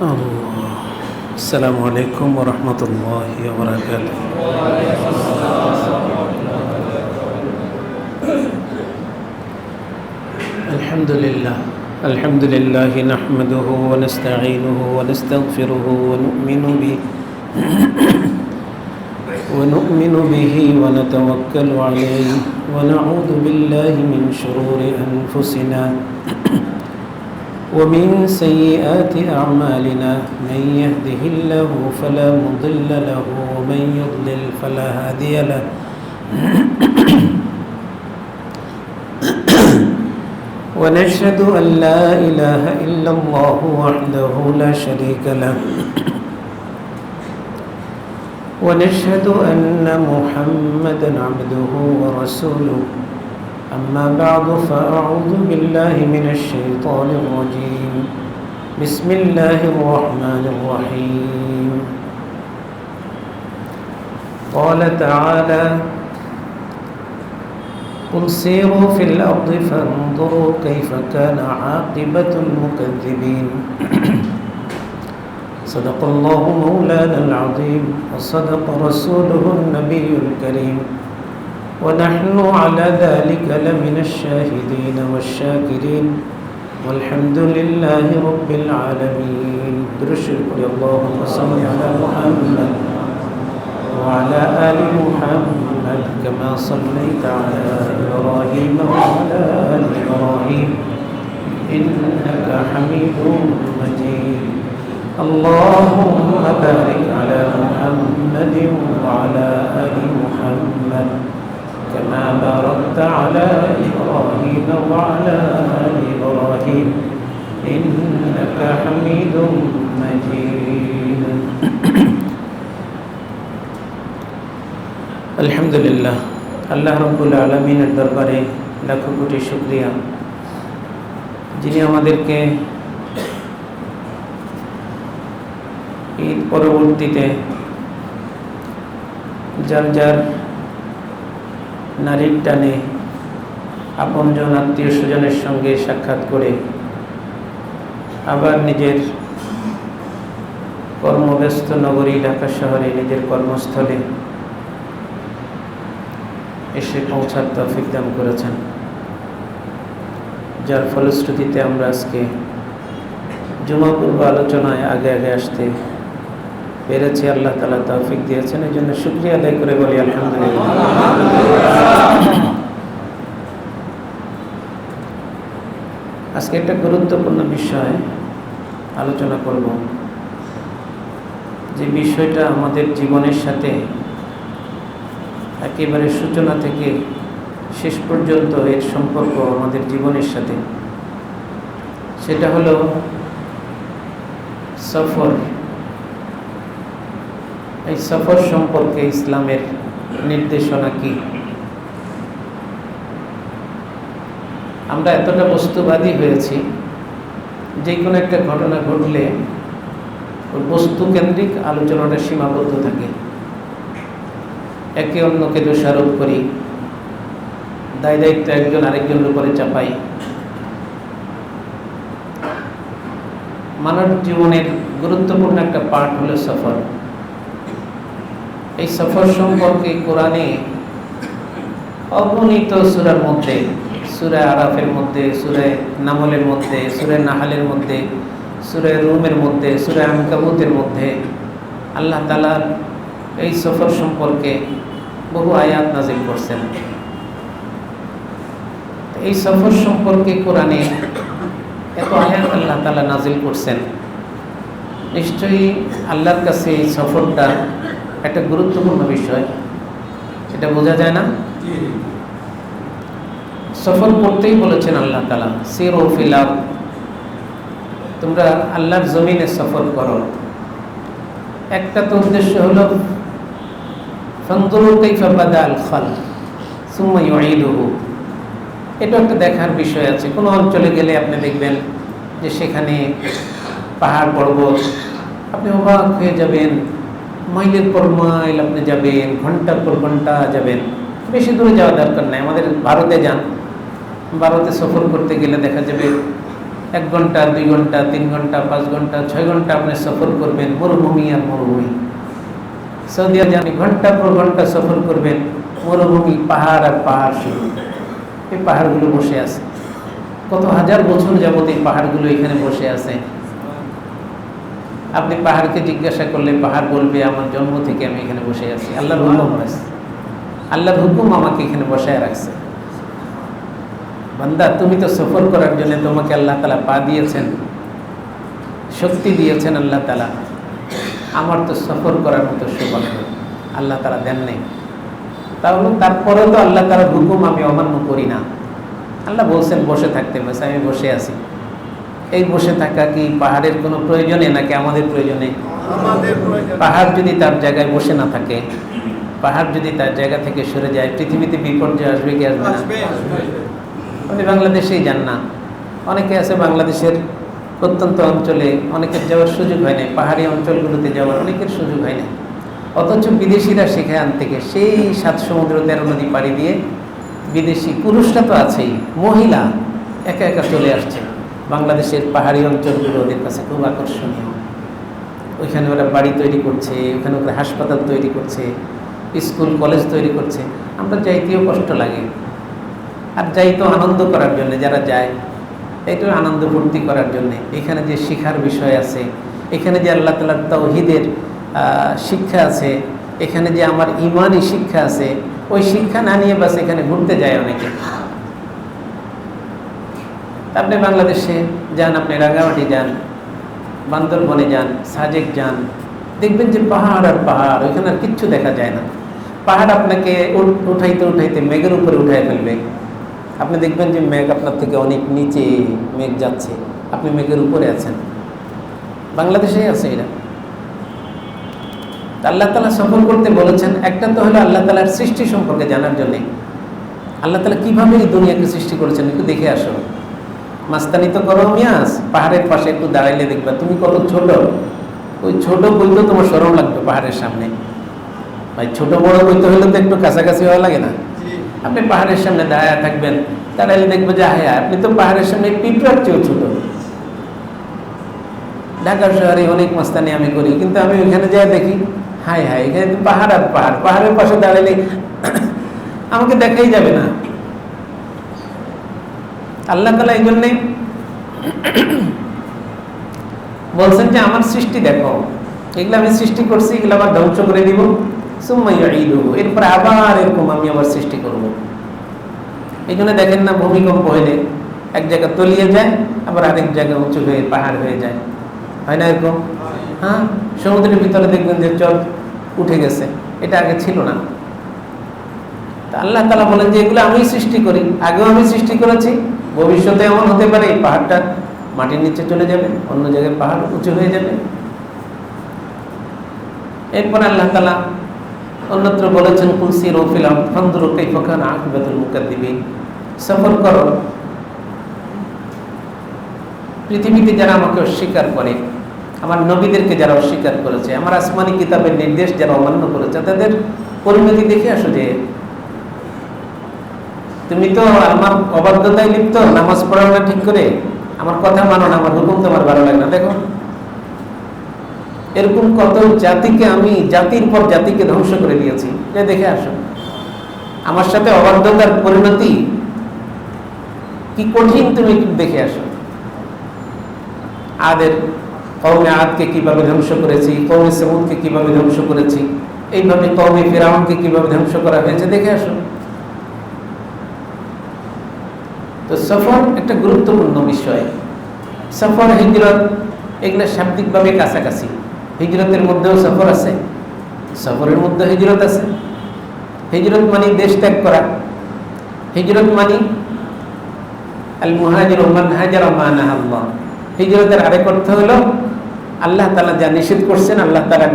الله. السلام عليكم ورحمة الله وبركاته. الحمد لله نحمده ونستعينه ونستغفره ونؤمن به ونتوكل عليه ونعوذ بالله من شرور أنفسنا ومن سيئات أعمالنا من يهده الله فلا مضل له ومن يضلل فلا هادي له ونشهد أن لا إله إلا الله وحده لا شريك له ونشهد أن محمدا عبده ورسوله. أما بعد فأعوذ بالله من الشيطان الرجيم. بسم الله الرحمن الرحيم. قال تعالى: قل سيروا في الأرض فانظروا كيف كان عاقبة المكذبين. صدق الله مولانا العظيم وصدق رسوله النبي الكريم ونحن على ذلك لمن الشاهدين والشاكرين والحمد لله رب العالمين. اللهم صل على محمد وعلى آل محمد كما صليت على إبراهيم وعلى آل إبراهيم إنك حميد مجيد. اللهم بارك على محمد وعلى آل محمد كما باركت على إبراهيم وعلى آل إبراهيم إنك حميد مجيد. আলহামদুলিল্লাহ, আল্লাহ রাব্বুল আলামিনের দরবারে লাখো কোটি শুকরিয়া, যিনি আমাদেরকে ঈদ পরবর্তীতে যার যার নারীর টানে আপনজন আত্মীয় স্বজনের সঙ্গে সাক্ষাৎ করে আবার নিজের কর্মব্যস্ত নগরী ঢাকা শহরে নিজের কর্মস্থলে এসে পৌঁছার তৌফিক দান করেছেন, যার ফলশ্রুতিতে আমরা আজকে জুমা পূর্ব আলোচনায় আগে আগে আসতে পেরেছি। আল্লাহ তাআলা তৌফিক দিয়েছেন, এই জন্য শুকরিয়া আদায় করে বলি আলহামদুলিল্লাহ। আজকে একটা গুরুত্বপূর্ণ বিষয় আলোচনা করব, যে বিষয়টা আমাদের জীবনের সাথে একেবারে সূচনা থেকে শেষ পর্যন্ত এর সম্পর্ক আমাদের জীবনের সাথে। সেটা হলো সফর। এই সফর সম্পর্কে ইসলামের নির্দেশনা কি? আমরা এতটা বস্তুবাদী হয়েছি, যে কোনো একটা ঘটনা ঘটলে ওই বস্তু কেন্দ্রিক আলোচনাটা সীমাবদ্ধ থাকে। একে অন্যকে দোষারোপ করি, দায় দায়িত্ব একজন আরেকজনের উপরে চাপাই। মানব জীবনের গুরুত্বপূর্ণ একটা পার্ট হলো সফর। এই সফর সম্পর্কে কোরআনে অগণিত সূরার মধ্যে, সূরা আরাফের মধ্যে, সূরা নামলের মধ্যে, সূরা নাহালের মধ্যে, সূরা রুমের মধ্যে, সূরা আনকাবুতের মধ্যে আল্লাহ তাআলা এই সফর সম্পর্কে বহু আয়াত নাজিল করছেন। এই সফর সম্পর্কে কোরআনে এত আয়াত আল্লাহ তাআলা নাজিল করছেন, নিশ্চয়ই আল্লাহর কাছে এই সফরটা একটা গুরুত্বপূর্ণ বিষয়। এটা বোঝা যায় না? সফর করতেই বলেছেন আল্লাহ তাআলা, সিরু ফিল আরদ, তোমরা আল্লাহর জমিনে সফর করো। একটা তো উদ্দেশ্য হলো ফানজুরু কাইফা বাদাল খালক সুম্মা ইউঈদুহু, এটা একটা দেখার বিষয় আছে। কোনো অঞ্চলে গেলে আপনি দেখবেন যে সেখানে পাহাড় পর্বত, আপনি অবাক হয়ে যাবেন, মাইলের পর মাইল আপনি যাবেন, ঘন্টার পর ঘন্টা যাবেন। বেশি দূরে যাওয়া দরকার নাই। আমাদের ভারতে যান, ভারতে সফর করতে গেলে দেখা যাবে 1 ঘন্টা 2 ঘন্টা 3 ঘন্টা 5 ঘন্টা 6 ঘন্টা আপনি সফর করবেন মরুভূমি আর মরুভূমি। সৌদি আরবে ঘন্টার পর ঘন্টা সফর করবেন, মরুভূমি, পাহাড় আর পাহাড় শুধু। এই পাহাড়গুলো বসে আছে, কত হাজার বছর যাবত এই পাহাড়গুলো এখানে বসে আছে। আপনি পাহাড়কে জিজ্ঞাসা করলে পাহাড় বলবে আমার জন্ম থেকে আমি এখানে বসে আছি, আল্লাহর হুকুম আছে, আল্লাহর হুকুম আমাকে এখানে বসায় রাখছে। বান্দা, তুমি তো সফর করার জন্য তোমাকে আল্লাহ তাআলা পা দিয়েছেন, শক্তি দিয়েছেন আল্লাহ তাআলা, আমার তো সফর করার মতো সৌভাগ্য আল্লাহ তাআলা দেন নাই। তাহলে তারপরেও তো আল্লাহ তাআলার হুকুম আমি অমান্য করি না। আল্লাহ বলছেন বসে থাকতে, বাস আমি বসে আছি। এই বসে থাকা কি পাহাড়ের কোনো প্রয়োজনে নাকি আমাদের প্রয়োজনে? পাহাড় যদি তার জায়গায় বসে না থাকে, পাহাড় যদি তার জায়গা থেকে সরে যায়, পৃথিবীতে বিপর্যয় আসবে কি আসবে না? আপনি বাংলাদেশেই যান না, অনেকে আছে বাংলাদেশের প্রত্যন্ত অঞ্চলে, অনেকের যাওয়ার সুযোগ হয় না, পাহাড়ি অঞ্চলগুলোতে যাওয়ার অনেকের সুযোগ হয় না। অথচ বিদেশিরা সেখান থেকে সেই 7 সমুদ্র 13 নদী পাড়ি দিয়ে, বিদেশি পুরুষরা তো আছেই, মহিলা একা একা চলে আসছে। বাংলাদেশের পাহাড়ি অঞ্চলগুলো ওদের কাছে খুব আকর্ষণীয়। ওইখানে ওরা বাড়ি তৈরি করছে, ওখানে ওরা হাসপাতাল তৈরি করছে, স্কুল কলেজ তৈরি করছে। আমরা যাইতেও কষ্ট লাগে, আর যাইতেও আনন্দ করার জন্য যারা যায়, এইটা আনন্দ ফুর্তি করার জন্যে। এখানে যে শিক্ষার বিষয় আছে, এখানে যে আল্লাহ তাআলার তাওহীদের শিক্ষা আছে, এখানে যে আমার ইমানি শিক্ষা আছে, ওই শিক্ষা না নিয়ে বাস এখানে ঘুরতে যায় অনেকে। আপনি বাংলাদেশে যান, আপনি রাঙ্গামাটি যান, বান্দরবনে যান, সাজেক যান, দেখবেন যে পাহাড় আর পাহাড়, ওইখানে আর কিচ্ছু দেখা যায় না। পাহাড় আপনাকে উঠাইতে উঠাইতে মেঘের উপরে উঠাই ফেলবে। আপনি দেখবেন যে মেঘ আপনার থেকে অনেক নিচে মেঘ যাচ্ছে, আপনি মেঘের উপরে আছেন। বাংলাদেশেই আছে এরা। আল্লাহ তাআলা সফর করতে বলেছেন, একটা তো হলো আল্লাহ তাআলার সৃষ্টি সম্পর্কে জানার জন্যে। আল্লাহ তাআলা কীভাবে এই দুনিয়াকে সৃষ্টি করেছেন একটু দেখে আসো। মাস্তানি তো করো মিয়াস, পাহাড়ের পাশে একটু দাঁড়াইলে দেখবা তুমি কত ছোট। ওই ছোট বইতেও তোমার শরম লাগবে পাহাড়ের সামনে। ভাই ছোট বড় বইতে হলে তো একটু কাছাকাছি হওয়া লাগে না? আপনি পাহাড়ের সামনে দাঁড়ায় থাকবেন, দাঁড়াইলে দেখবো যে হ্যাঁ আপনি তো পাহাড়ের সামনে পিঁপড়ার চেয়েও ছোট। ঢাকা শহরে অনেক মাস্তানি আমি করি, কিন্তু আমি ওইখানে যাই দেখি হাই হাই, এখানে তো পাহাড় আর পাহাড়, পাহাড়ের পাশে দাঁড়াইলে আমাকে দেখাই যাবে না। আল্লাহ তাআলা এই জন্যে বলছেন যে আমার সৃষ্টি দেখো, এগুলো আমি সৃষ্টি করছি, এগুলো আবার ধ্বংস করে দিব, সুম্মা ইউঈদুহু, এরপর আবার এরকম আমি আবার সৃষ্টি করব। এই জন্য দেখেন না, ভূমিকম্প হলে এক জায়গায় তলিয়ে যায়, আবার আরেক জায়গায় উঁচু হয়ে পাহাড় হয়ে যায়, হয় না এরকম? হ্যাঁ, সমুদ্রের ভিতরে দেখবেন যে চর উঠে গেছে, এটা আগে ছিল না। তা আল্লাহ তাআলা বলেন যে এগুলো আমি সৃষ্টি করি, আগেও আমি সৃষ্টি করেছি, ভবিষ্যতে এমন হতে পারে এই পাহাড়টা মাটির নিচে চলে যাবে, অন্য জায়গায় পাহাড় উঁচু হয়ে যাবে। এরপর আল্লাহ তাআলা অন্যত্র বলেছেন, কুল সিরু ফিল আরদ ফানজুরু কাইফা কানা আকিবাতুল মুকাদ্দিবিন, সফর করো পৃথিবীতে যারা আমাকে অস্বীকার করে, আমার নবীদেরকে যারা অস্বীকার করেছে, আমার আসমানি কিতাবের নির্দেশ যারা অমান্য করেছে, তাদের পরিণতি দেখে আসো। যে তুমি তো আমার অবাধ্যতায় লিপ্ত, নামাজ পড়ো না ঠিক করে, আমার কথা মানো না, আমার হুকুম তোমার ভালো লাগে না। দেখো এরকম কত জাতিকে আমি জাতির পর জাতিকে ধ্বংস করে দিয়েছি, যে দেখে আসো আমার সাথে অবাধ্যতার পরিণতি কি কঠিন, তুমি দেখে আসো। আদের কওমে আদকে কিভাবে ধ্বংস করেছি, কওমে সামূদকে কিভাবে ধ্বংস করেছি, এইভাবে কওমে ফিরআউনকে কিভাবে ধ্বংস করা হয়েছে, দেখে আসো। তো সফর একটা গুরুত্বপূর্ণ বিষয়। সফর, হিজরত, এগুলো শাব্দিকভাবে কাছাকাছি। হিজরতের মধ্যেও সফর আছে, সফরের মধ্যে হিজরত আছে। হিজরত মানে দেশ ত্যাগ করা, হিজরত মানে আল মুহাজিরু মান হাজারা মা নাহা আল্লাহ। হিজরতের আরেক অর্থ হলো আল্লাহ তাআলা যা নিষেধ করছেন, আল্লাহ তাআলার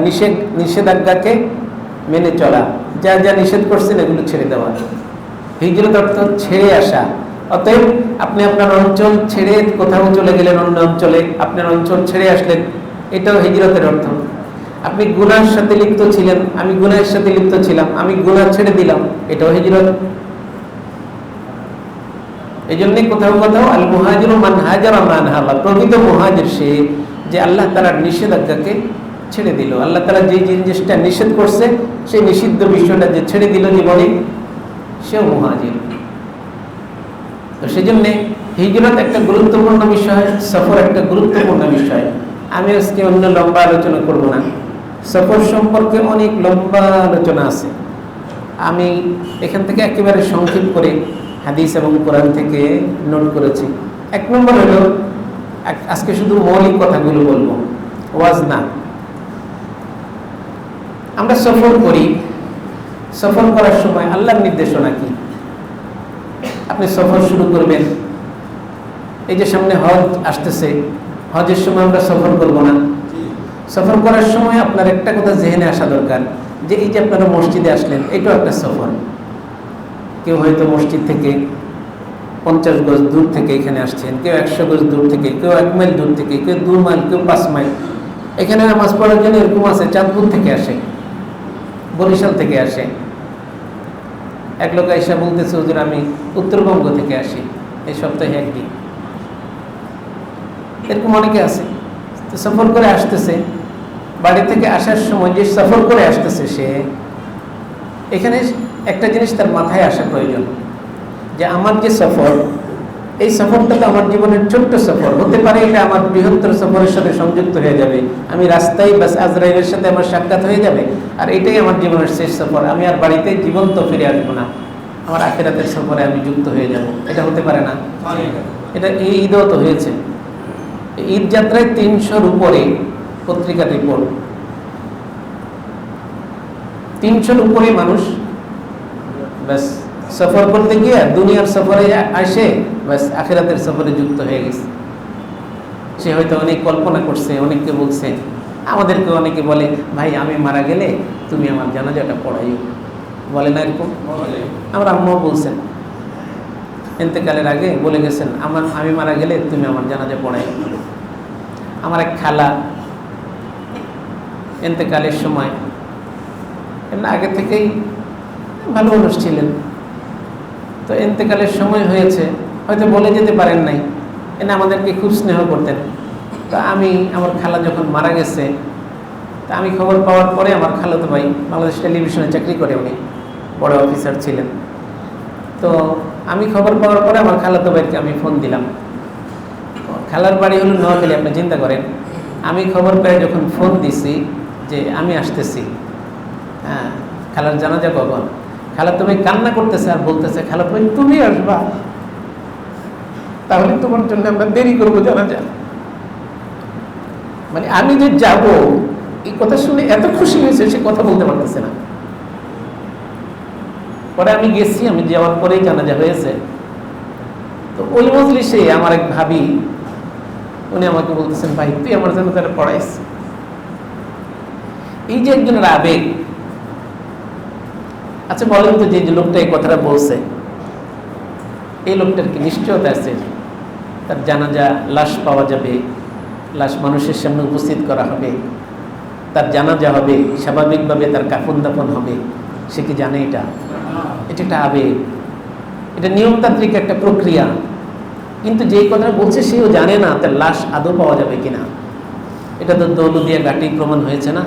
নিষেধাজ্ঞাকে মেনে চলা, যা যা নিষেধ করছেন এগুলো ছেড়ে দেওয়া। হিজরত অর্থ ছেড়ে আসা। অতএব আপনি আপনার অঞ্চল ছেড়ে কোথাও চলে গেলেন, অন্য অঞ্চলে আপনার অঞ্চল ছেড়ে আসলেন, এটাও হিজরতের অর্থ। আপনি গুনার সাথে লিপ্ত ছিলেন, আমি গুনাহের সাথে লিপ্ত ছিলাম, আমি গুনাহ ছেড়ে দিলাম, এটাও হিজরত। এই জন্যই কোথাও কোথাও আল মুহাজিরু মান হাজারা মান হাল্লা, প্রকৃত মুহাজির সে যে আল্লাহ তাআলার নিষেধাজ্ঞাকে ছেড়ে দিল, আল্লাহ তাআলা যে জিনিসটা নিষেধ করছে সেই নিষিদ্ধ বিষয়টা যে ছেড়ে দিল জীবনে, সেও মুহাজির। তো সেই জন্যে হিজরত একটা গুরুত্বপূর্ণ বিষয়, সফর একটা গুরুত্বপূর্ণ বিষয়। আমি আজকে অন্য লম্বা আলোচনা করব না, সফর সম্পর্কে অনেক লম্বা আলোচনা আছে। আমি এখান থেকে একেবারে সংক্ষেপ করে হাদিস এবং কোরআন থেকে নোট করেছি। এক নম্বর হলো, আজকে শুধু মৌলিক কথাগুলো বলবো, ওয়াজ না। আমরা সফর করি, সফর করার সময় আল্লাহর নির্দেশনা কি? আপনি সফর শুরু করবেন, এই যে সামনে হজ আসতেছে, হজের সময় আমরা সফর করব না? সফর করার সময় আপনার একটা কথা জেহেনে আসা দরকার, যে এই যে আপনারা মসজিদে আসলেন, এটাও একটা সফর। কেউ হয়তো মসজিদ থেকে 50 গজ দূর থেকে এখানে আসছেন, কেউ 100 গজ দূর থেকে, কেউ 1 মাইল দূর থেকে, কেউ 2 মাইল, কেউ 5 মাইল। এখানে নামাজ পড়ার জন্য এরকম আছে, চাঁদপুর থেকে আসে, বরিশাল থেকে আসে। এক লোক এসে বলতেছে, হুজুর আমি উত্তরবঙ্গ থেকে আসি, এই সপ্তাহে একদিন। এরকম অনেকে আছে, তো সফর করে আসতেছে। বাড়ি থেকে আসার সময় যে সফর করে আসতেছে, সে এখানে একটা জিনিস তার মাথায় আসা প্রয়োজন, যে আমার যে সফর, এই সফরটা তো আমার জীবনের ছোট্ট সফর হতে পারে, এটা আমার বৃহত্তর সফরের সাথে সংযুক্ত হয়ে যাবে। আমি রাস্তায় বাস আজরাইলের সাথে আমার সাক্ষাৎ হয়ে যাবে, আর এটাই আমার জীবনের শেষ সফর। আমি আর বাড়িতে জীবন্ত ফিরে আসবো না, আমার আখিরাতের সফরে আমি যুক্ত হয়ে যাব। এটা হতে পারে না? এটা এই ঈদও তো হয়েছে। ঈদ যাত্রায় 300-র উপরে পত্রিকার রিপোর্ট, 300-র উপরে মানুষ ব্যাস সফর করতে গিয়ে দুনিয়ার সফরে আসে, ব্যাস আখিরাতের সফরে যুক্ত হয়ে গেছে। সে হয়তো অনেক কল্পনা করছে, অনেককে বলছে, আমাদেরকে অনেকে বলে, ভাই আমি মারা গেলে তুমি আমার জানাজাটা পড়াইও, বলে না এরকম? আমার আম্মাও বলছেন, ইন্তেকালের আগে বলে গেছেন, আমি মারা গেলে তুমি আমার জানাজা পড়াইও। আমার এক খালা ইন্তেকালের সময়, এমনি আগে থেকেই ভালো মানুষ ছিলেন, তো ইন্তেকালের সময় হয়েছে, হয়তো বলে যেতে পারেন নাই, এনে আমাদেরকে খুব স্নেহ করতেন। তো আমি, আমার খালা যখন মারা গেছে, তা আমি খবর পাওয়ার পরে, আমার খালাতো ভাই বাংলাদেশ টেলিভিশনে চাকরি করে, উনি বড় অফিসার ছিলেন, তো আমি খবর পাওয়ার পরে আমার খালাতো ভাইকে আমি ফোন দিলাম। খালার বাড়ি হলো নোয়াখালী, আপনি চিন্তা করেন। আমি খবর পেয়ে যখন ফোন দিছি যে আমি আসতেছি, হ্যাঁ খালার জানাজা কখন, খালাতো ভাই কান্না করতেছে আর বলতেছে, খালাতো ভাই তুমি আসবা, তাহলে তোমার জন্য আমরা দেরি করবো জানাজা। মানে আমি যে যাব, এই কথা শুনে এত খুশি হয়েছে, সে কথা বলতে পারতেছে না। পরে আমি গেছি, আমি যাওয়ার পরেই জানাজা হয়েছে। তো ওই মজলিসে আমার এক ভাবি, উনি আমাকে বলতেছেন, ভাই তুই আমার জন্য তারা পড়াইস। এই যে একজনের আবেগ। আচ্ছা বলেন তো, যে লোকটা এই কথাটা বলছে, এই লোকটার কি নিশ্চয়তা আছে তার জানাজা, লাশ পাওয়া যাবে, লাশ মানুষের সামনে উপস্থিত করা হবে, তার জানাজা হবে, স্বাভাবিকভাবে তার কাফন দাফন হবে? সে কি জানে এটা? এটা একটা আবেগ, এটা নিয়মতান্ত্রিক একটা প্রক্রিয়া। কিন্তু যেই কথা বলছে সেও জানে না তার লাশ আদৌ পাওয়া যাবে কিনা। এটা তো দৌলতদিয়া ঘাটি প্রমাণ হয়েছে না,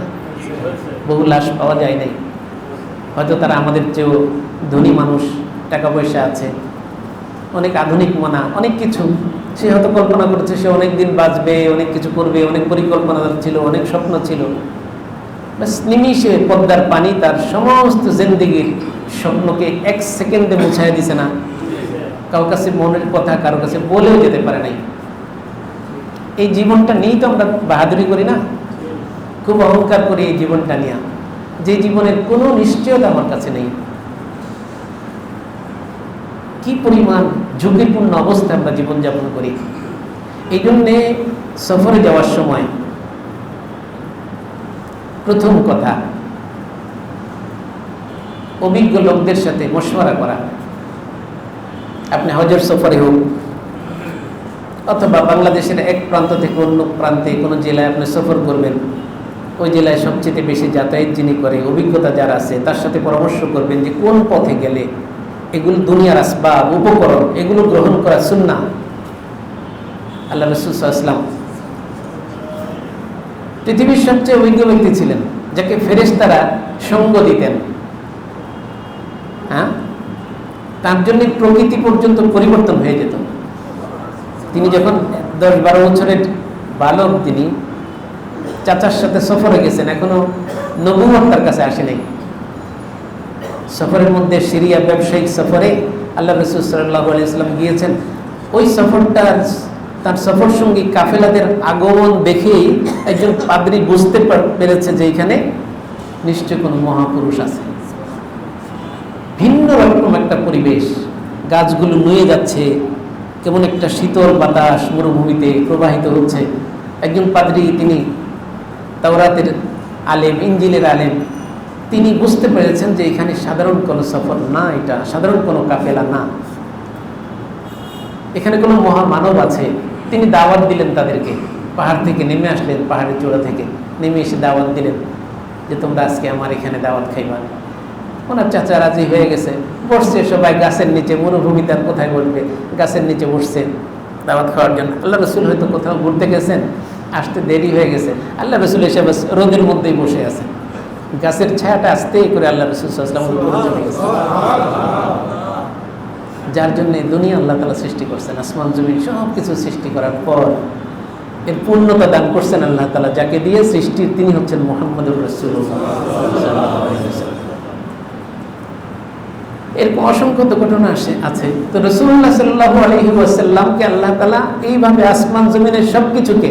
বহু লাশ পাওয়া যায় নাই। হয়তো তারা আমাদের চেয়েও ধনী মানুষ, টাকা পয়সা আছে, অনেক আধুনিক মানা, অনেক কিছু সে হয়তো কল্পনা করেছে, সে অনেক দিন বাঁচবে, অনেক কিছু করবে, অনেক পরিকল্পনা ছিল, অনেক স্বপ্ন ছিল। বাস নিমিষে পদ্মার পানি তার সমস্ত জিন্দেগির স্বপ্নকে 1 সেকেন্ডে মুছাই দিছে না? কারো কাছে মনের কথা কারো কাছে বলেও যেতে পারে নাই। এই জীবনটা নিয়েই তো আমরা বাহাদুরি করি না, খুব অহংকার করি এই জীবনটা নিয়ে, যে জীবনের কোনো নিশ্চয়তা আমার কাছে নেই। কি পরিমাণ ঝুঁকিপূর্ণ অবস্থায় আমরা জীবনযাপন করি। এই জন্যে সফরে যাওয়ার সময় প্রথম কথা, অভিজ্ঞ লোকদের সাথে মশওয়ারা করা। আপনি হজের সফরে হোক অথবা বাংলাদেশের এক প্রান্ত থেকে অন্য প্রান্তে কোনো জেলায় আপনি সফর করবেন, ওই জেলায় সবচেয়ে বেশি যাতায়াত যিনি করে, অভিজ্ঞতা যারা আছে, তার সাথে পরামর্শ করবেন যে কোন পথে গেলে এগুলো দুনিয়ার আসবাব, উপকরণ, এগুলো গ্রহণ করা সুন্নাহ। আল্লাহ রাসূল সাল্লাল্লাহু আলাইহি ওয়াসাল্লাম পৃথিবীর সবচেয়ে অভিজ্ঞ ব্যক্তি ছিলেন, যাকে ফেরেশতারা সঙ্গ দিতেন। হ্যাঁ, তার জন্য প্রকৃতি পর্যন্ত পরিবর্তন হয়ে যেত। তিনি যখন 10-12 বছরের বালক, তিনি চাচার সাথে সফরে গেছেন, এখনো নবুয়ত তার কাছে আসে নাই। সফরের মধ্যে সিরিয়া ব্যবসায়িক সফরে আল্লাহ রাসূল সাল্লাল্লাহু আলাইহি ওয়াসাল্লাম গিয়েছেন। ওই সফরটা, তার সফর সঙ্গী কাফেলাদের আগমন দেখেই একজন পাদ্রী বুঝতে পেরেছে যে এখানে নিশ্চয় কোনো মহাপুরুষ আছে। ভিন্ন রকম একটা পরিবেশ, গাছগুলো নুয়ে যাচ্ছে, কেমন একটা শীতল বাতাস মরুভূমিতে প্রবাহিত হচ্ছে। একজন পাদ্রী, তিনি তাওরাতের আলেম, ইনজিলের আলেম, তিনি বুঝতে পেরেছেন যে এখানে সাধারণ কোনো সফর না, এটা সাধারণ কোনো কাফেলা না, এখানে কোনো মহামানব আছে। তিনি দাওয়াত দিলেন তাদেরকে, পাহাড় থেকে নেমে আসলেন, পাহাড়ের চূড়া থেকে নেমে এসে দাওয়াত দিলেন যে তোমরা আজকে আমার এখানে দাওয়াত খাইবা। ওনার চাচা রাজি হয়ে গেছে, বসছে সবাই গাছের নিচে, মরুভূমিতে আর কোথায় বসবে, গাছের নিচে বসছে দাওয়াত খাওয়ার জন্য। আল্লাহ রাসূল হয়তো কোথাও ঘুরতে গেছেন, আসতে দেরি হয়ে গেছে। আল্লাহ রাসূল এসে বাস রোদের মধ্যেই বসে আছেন, গাছের ছায়াটা আস্তেই করে আল্লাহ রাসূল সাল্লাল্লাহু আলাইহি ওয়াসাল্লাম চলে গেছে। যার জন্য দুনিয়া আল্লাহ তাআলা সৃষ্টি করছেন, আসমান জমিন সব কিছু সৃষ্টি করার পর এর পূর্ণতা দান করছেন আল্লাহ তাআলা, যাকে দিয়ে সৃষ্টির তিনি হচ্ছেন মুহাম্মদুর রাসূলুল্লাহ সাল্লাল্লাহু আলাইহি ওয়াসাল্লাম। এরকম অসংখ্য ঘটনা আছে। তো রাসূলুল্লাহ সাল্লাল্লাহু আলাইহি ওয়াসাল্লামকে আল্লাহ তাআলা এইভাবে আসমান জমিনের সবকিছুকে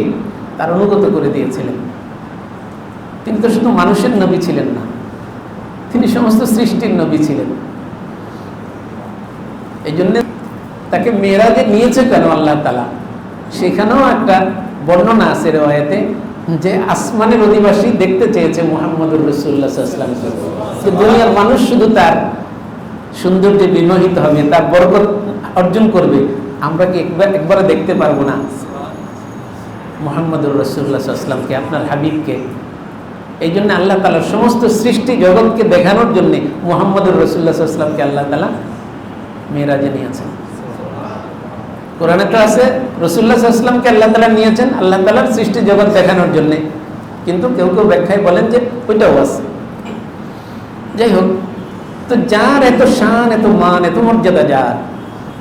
তার অনুগত করে দিয়েছিলেন। তিনি তো শুধু মানুষের নবী ছিলেন না, তিনি সমস্ত সৃষ্টির নবী ছিলেন। এই জন্য তাকে মেরাজে নিয়েছে কেন আল্লাহ তাআলা, সেখানেও একটা বর্ণনা আছে রিওয়ায়াতে, যে আসমানের অধিবাসী দেখতে চেয়েছে মুহাম্মদুর রাসূলুল্লাহ সাল্লাল্লাহু আলাইহি ওয়াসাল্লাম, যে দুনিয়ার মানুষ শুধু তার সৌন্দর্যে বিমোহিত হবে, তার বরকত অর্জন করবে, আমরা কি একবারে দেখতে পারবো না মুহাম্মদুর রাসূলুল্লাহ সাল্লাল্লাহু আলাইহি ওয়াসাল্লামকে, আপনার হাবিবকে? এই জন্য আল্লাহ তাআলা সমস্ত সৃষ্টি জগৎকে দেখানোর জন্য মুহাম্মদুর রাসূলুল্লাহ সাল্লাল্লাহু আলাইহি ওয়াসাল্লামকে আল্লাহ তাআলা মেরাজে নিয়েছেন। কোরআনে তো আছে রাসূলুল্লাহ সাল্লাল্লাহু আলাইহি ওয়াসাল্লামকে আল্লাহ তাআলা নিয়েছেন আল্লাহ তাআলার সৃষ্টি জগৎ দেখানোর জন্য, কিন্তু কেউ কেউ ব্যাখ্যায় বলেন যে ওইটাও আছে। যাই হোক, তো যার এত শান, এত মান, এত মর্যাদা, যার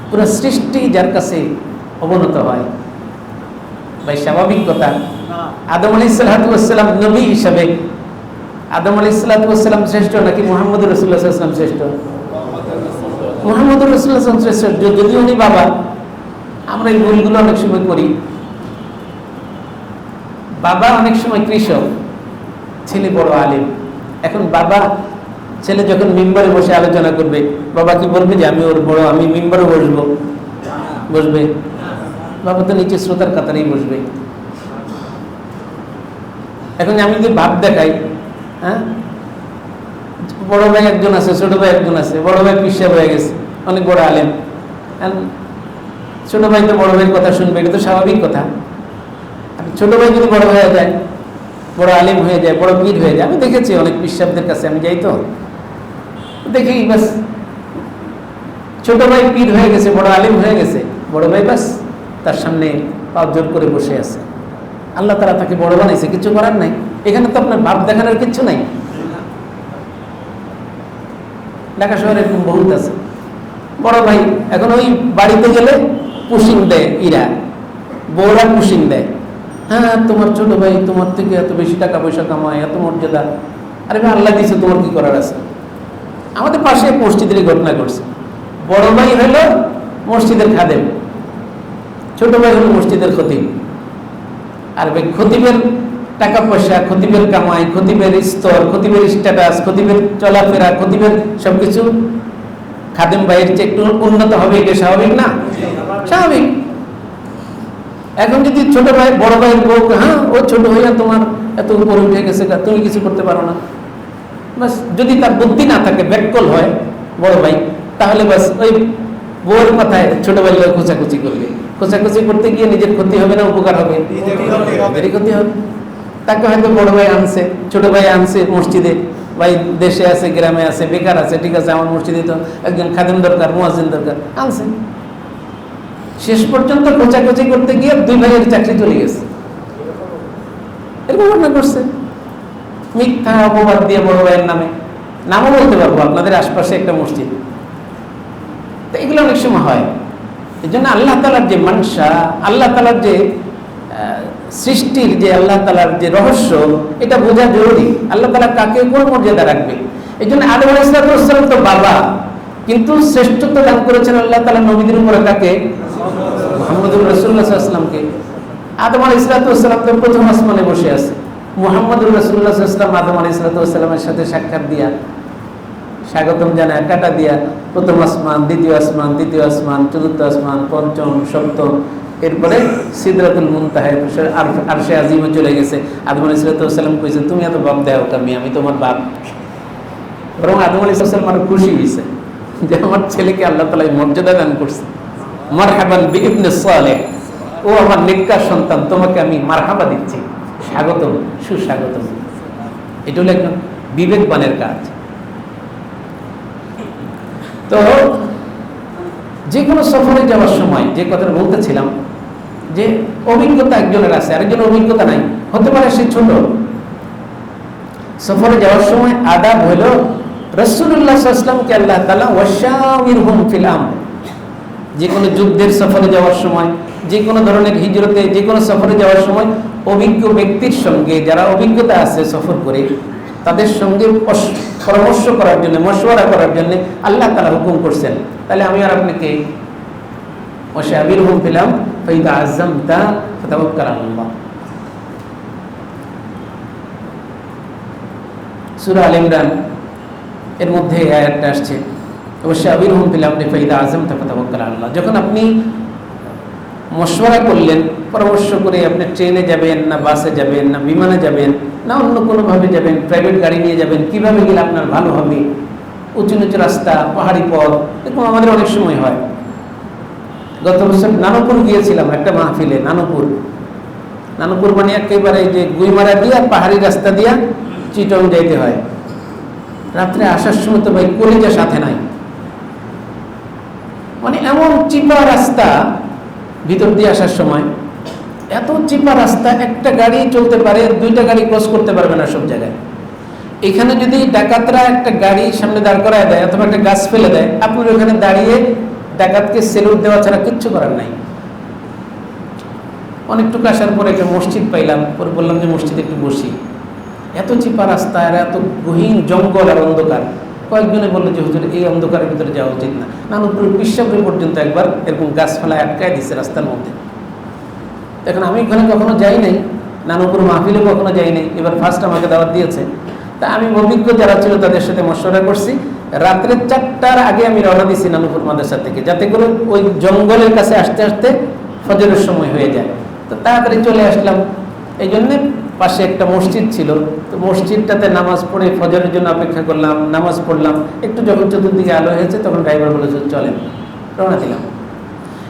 পুরো সৃষ্টি যার কাছে অবনত হয়, ভাই স্বাভাবিক কথা, আদম আলাইহিস সালাতু ওয়াস সালাম নবী হিসাবে আদম আলাইহিস সালাতু ওয়াস সালাম শ্রেষ্ঠ নাকি মুহাম্মদুর রাসূলুল্লাহ সাল্লাল্লাহু আলাইহি ওয়াসাল্লাম শ্রেষ্ঠ? মুহাম্মদুর রাসূলুল্লাহ সাল্লাল্লাহু আলাইহি ওয়াসাল্লাম শ্রেষ্ঠ। যদিও উনি বাবা, আমরা এই ভুলগুলো অনেক সময় করি। বাবা অনেক সময় কৃষক, ছেলে বড় আলেম। এখন বাবা, ছেলে যখন মিম্বরে বসে আলোচনা করবে, বাবা কি বলবে যে আমি ওর বড়, আমি মিম্বরে বসবে? বাবা তো নিচে শ্রোতার কাতারেই বসবে। এখন আমি যদি ভাব দেখাই, হ্যাঁ, বড় ভাই একজন আছে, ছোট ভাই একজন আছে, বড় ভাই পিসাব হয়ে গেছে, অনেক বড় আলেম, ছোট ভাই তো বড় ভাইয়ের কথা শুনবে, এটা তো স্বাভাবিক কথা। ছোট ভাই যদি বড় হয়ে যায়, বড় আলেম হয়ে যায়, বড় পীর হয়ে যায়, আমি দেখেছি অনেক পিসাবদের কাছে আমি যাই, তো দেখি বাস ছোট ভাই পীর হয়ে গেছে, বড় আলেম হয়ে গেছে, বড় ভাই বাস তার সামনে পা জোর করে বসে আছে। আল্লাহ তাআলা তাকে বড় বানাইছে, কিছু করার নাই। এখানে তো আপনার ভাব দেখানোর কিছু নাই। ঢাকা শহরে এরকম বহুত আছে। বড় ভাই এখন ওই বাড়িতে গেলে পুশিং দেয়, ইরা বউরা পুশিং দেয়, হ্যাঁ তোমার ছোট ভাই তোমার থেকে এত বেশি টাকা পয়সা কামায়, এত মর্যাদা। আরে ভাই আল্লাহ দিয়েছে, তোমার কি করার আছে? আমাদের পাশে মসজিদের ঘটনা ঘটছে। বড় ভাই হলো মসজিদের খাদেম, ছোট ভাই হলো মসজিদের খতিব। আর ভাই খতিবের টাকা পয়সা, খতিবের কামাই, খতিবের স্তর, খতিবের স্ট্যাটাস, খতিবের চলাফেরা, খতিবের সবকিছু খাদেম ভাইয়ের চেয়ে একটু উন্নত হবে, এটা স্বাভাবিক না? স্বাভাবিক। এখন যদি ছোট ভাই বড় ভাইয়ের বউ, হ্যাঁ ও ছোট ভাইয়া তোমার এত উপরে উঠে গেছে, তুমি কিছু করতে পারো না, বাস যদি তার বুদ্ধি না থাকে, ব্যাককল হয় বড় ভাই, তাহলে বাস ওই বউয়ের কথায় ছোট ভাই খোঁচাখুচি করবে। খোঁচাখুচি করতে গিয়ে নিজের ক্ষতি হবে না উপকার হবে? ক্ষতি হবে। তাকে হয়তো বড় ভাই আনছে, ছোট ভাই আনছে মসজিদে, ভাই দেশে আছে, গ্রামে আছে, বেকার আছে, ঠিক আছে, আমার মসজিদে তো একজন খাদেম দরকার, মুয়াজ্জিন দরকার, আনছে। শেষ পর্যন্ত খোঁচাখুচি করতে গিয়ে 2 ভাইয়ের চাকরি চলে গেছে। এরকম ঘটনা করছে। মিথ্যা অপবাদ দিয়ে বড় ভাইয়ের নামও বলতে পারবো, আপনাদের আশপাশে একটা মসজিদ। তো এগুলো অনেক সময় হয়। এই জন্য আল্লাহ তাআলার যে মানসা, আল্লাহ তাআলার যে সৃষ্টির যে আল্লাহ তাআলার যে রহস্য, এটা বোঝা জরুরি। আল্লাহ তাআলা কাকে কোন মর্যাদা রাখবে। এই জন্য আদম আলাইহিস সালাম তো বাবা, কিন্তু শ্রেষ্ঠত্ব দান করেছেন আল্লাহ তাআলা নবীদের উপরে কাকে? মুহাম্মদুর রাসূলুল্লাহ সাল্লাল্লাহু আলাইহি ওয়াসাল্লামকে। আদম আলাইহিস সালাম তো প্রথম আসমানে বসে আছে। মুহাম্মদুর রাসূলুল্লাহ সাল্লাল্লাহু আলাইহি ওয়াসাল্লাম আদম আলাইহিস সালামের সাথে সাক্ষাৎ দিয়া, স্বাগতম জানায়, টাটা দিয়া প্রথম আসমান, দ্বিতীয় আসমান, তৃতীয় আসমান, চতুর্থ আসমান, পঞ্চম, সপ্তম, এরপরে সিদরাতুল মুনতাহা আরশে আজিমে চলে গেছে। আদম আলাইহিস সালাম কইছে, তুমি এত বাপ দেও কামি, আমি তোমার বাপ। বরং আদম আলাইহিস সালাম আরো খুশি হয়েছে যে আমার ছেলেকে আল্লাহ তাআলা মর্যাদা দান করছে। মারহাবান বিইবনে সালেহ, ও আমার নেককার সন্তান, তোমাকে আমি মারহাবা দিচ্ছি, স্বাগতম, সুস্বাগতম। এটা হলো একজন বিবেকবানের কাজ। তো যে কোনো সফরে যাওয়ার সময় যে কথাটা বলতেছিলাম, যে অভিজ্ঞতা একজনের আছে, আরেকজনের অভিজ্ঞতা নাই, হতে পারে সে ছোট। সফরে যাওয়ার সময় আদাব হলো রাসূলুল্লাহ সাল্লাল্লাহু আলাইহি ওয়াসাল্লামকে আল্লাহ তাআলা ওয়াশাওয়িরহুম ফিল আমর, যে কোনো যুদ্ধের সফরে যাওয়ার সময়, যে কোনো ধরনের হিজরতে, যে কোনো সফরে যাওয়ার সময় অভিজ্ঞ ব্যক্তির সঙ্গে, যারা অভিজ্ঞতা আছে সফর করে, তাদের সঙ্গে পরামর্শ করার জন্য, মশওয়ারা করার জন্য আল্লাহ তাআলা হুকুম করছেন। তাহলে আমি আর আপনাকে ওয়াশাবিরহুম ফিল আমর ফাইদা আযামতা ফাতাওয়াক্কাল আলাল্লাহ। সূরা আল ইমরান এর মধ্যে এই আয়াতটা আসছে, ওয়াশাবিরহুম ফিল আমরি ফাইদা আযামতা ফাতাওয়াক্কাল আলাল্লাহ। যখন আপনি মশওয়ারা করলেন, পরামর্শ করে আপনি ট্রেনে যাবেন না বাসে যাবেন না বিমানে যাবেন না অন্য কোনোভাবে যাবেন, প্রাইভেট গাড়ি নিয়ে যাবেন, কিভাবে গেলে আপনার ভালো হবে, উঁচু নিচু রাস্তা, পাহাড়ি পথ, এরকম আমাদের অনেক সময় হয়। গত বছর নানুপুর গিয়েছিলাম একটা মাহফিলে। নানুপুর মানে একেবারে যে গুইমারা দিয়া পাহাড়ি রাস্তা দিয়া চিটং যাইতে হয়। রাত্রে আসার সময় তো ভাই কলিজা সাথে নাই, মানে এমন চিপা রাস্তা, ভিতর দিয়ে আসার সময় এত চিপা রাস্তা, একটা গাড়ি চলতে পারে, 2টা গাড়ি ক্রস করতে পারবে না সব জায়গায়। এখানে যদি ডাকাতরা একটা গাড়ি সামনে দাঁড় করায় দেয় অথবা একটা গাছ ফেলে দেয়, আপনার ওখানে দাঁড়িয়ে ডাকাতকে সেলুট দেওয়া ছাড়া কিচ্ছু করার নাই। অনেকটুকু আসার পরে একটা মসজিদ পাইলাম, পরে বললাম যে মসজিদে একটু বসি। এত চিপা রাস্তা আর এত গহীন জঙ্গল আর অন্ধকার। কয়েকজনে বললো যে হুজুর এই অন্ধকারের ভিতরে যাওয়া উচিত না। নানুপুর পিসাপুর পর্যন্ত একবার এরকম গাছপালায় আটকায় দিচ্ছে রাস্তার মধ্যে। এখন আমি ওখানে কখনো যাই নাই, নানুপুর মাহফিলে কখনো যাই নাই, এবার ফার্স্ট আমাকে দাওয়াত দিয়েছে। তা আমি অভিজ্ঞ যারা ছিল তাদের সাথে মশওয়ারা করছি। রাত্রে 4টার আগে আমি রওনা দিছি নানুপুর মাদ্রাসা থেকে, যাতে করে ওই জঙ্গলের কাছে আসতে আসতে ফজরের সময় হয়ে যায়। তো তাড়াতাড়ি চলে আসলাম। এই জন্যে পাশে একটা মসজিদ ছিল, তো মসজিদটাতে নামাজ পড়ে ফজরের জন্য অপেক্ষা করলাম, নামাজ পড়লাম। একটু যখন চতুর্দিকে আলো হয়েছে তখন ড্রাইভার বলেছে চলেন, রওনা দিলাম।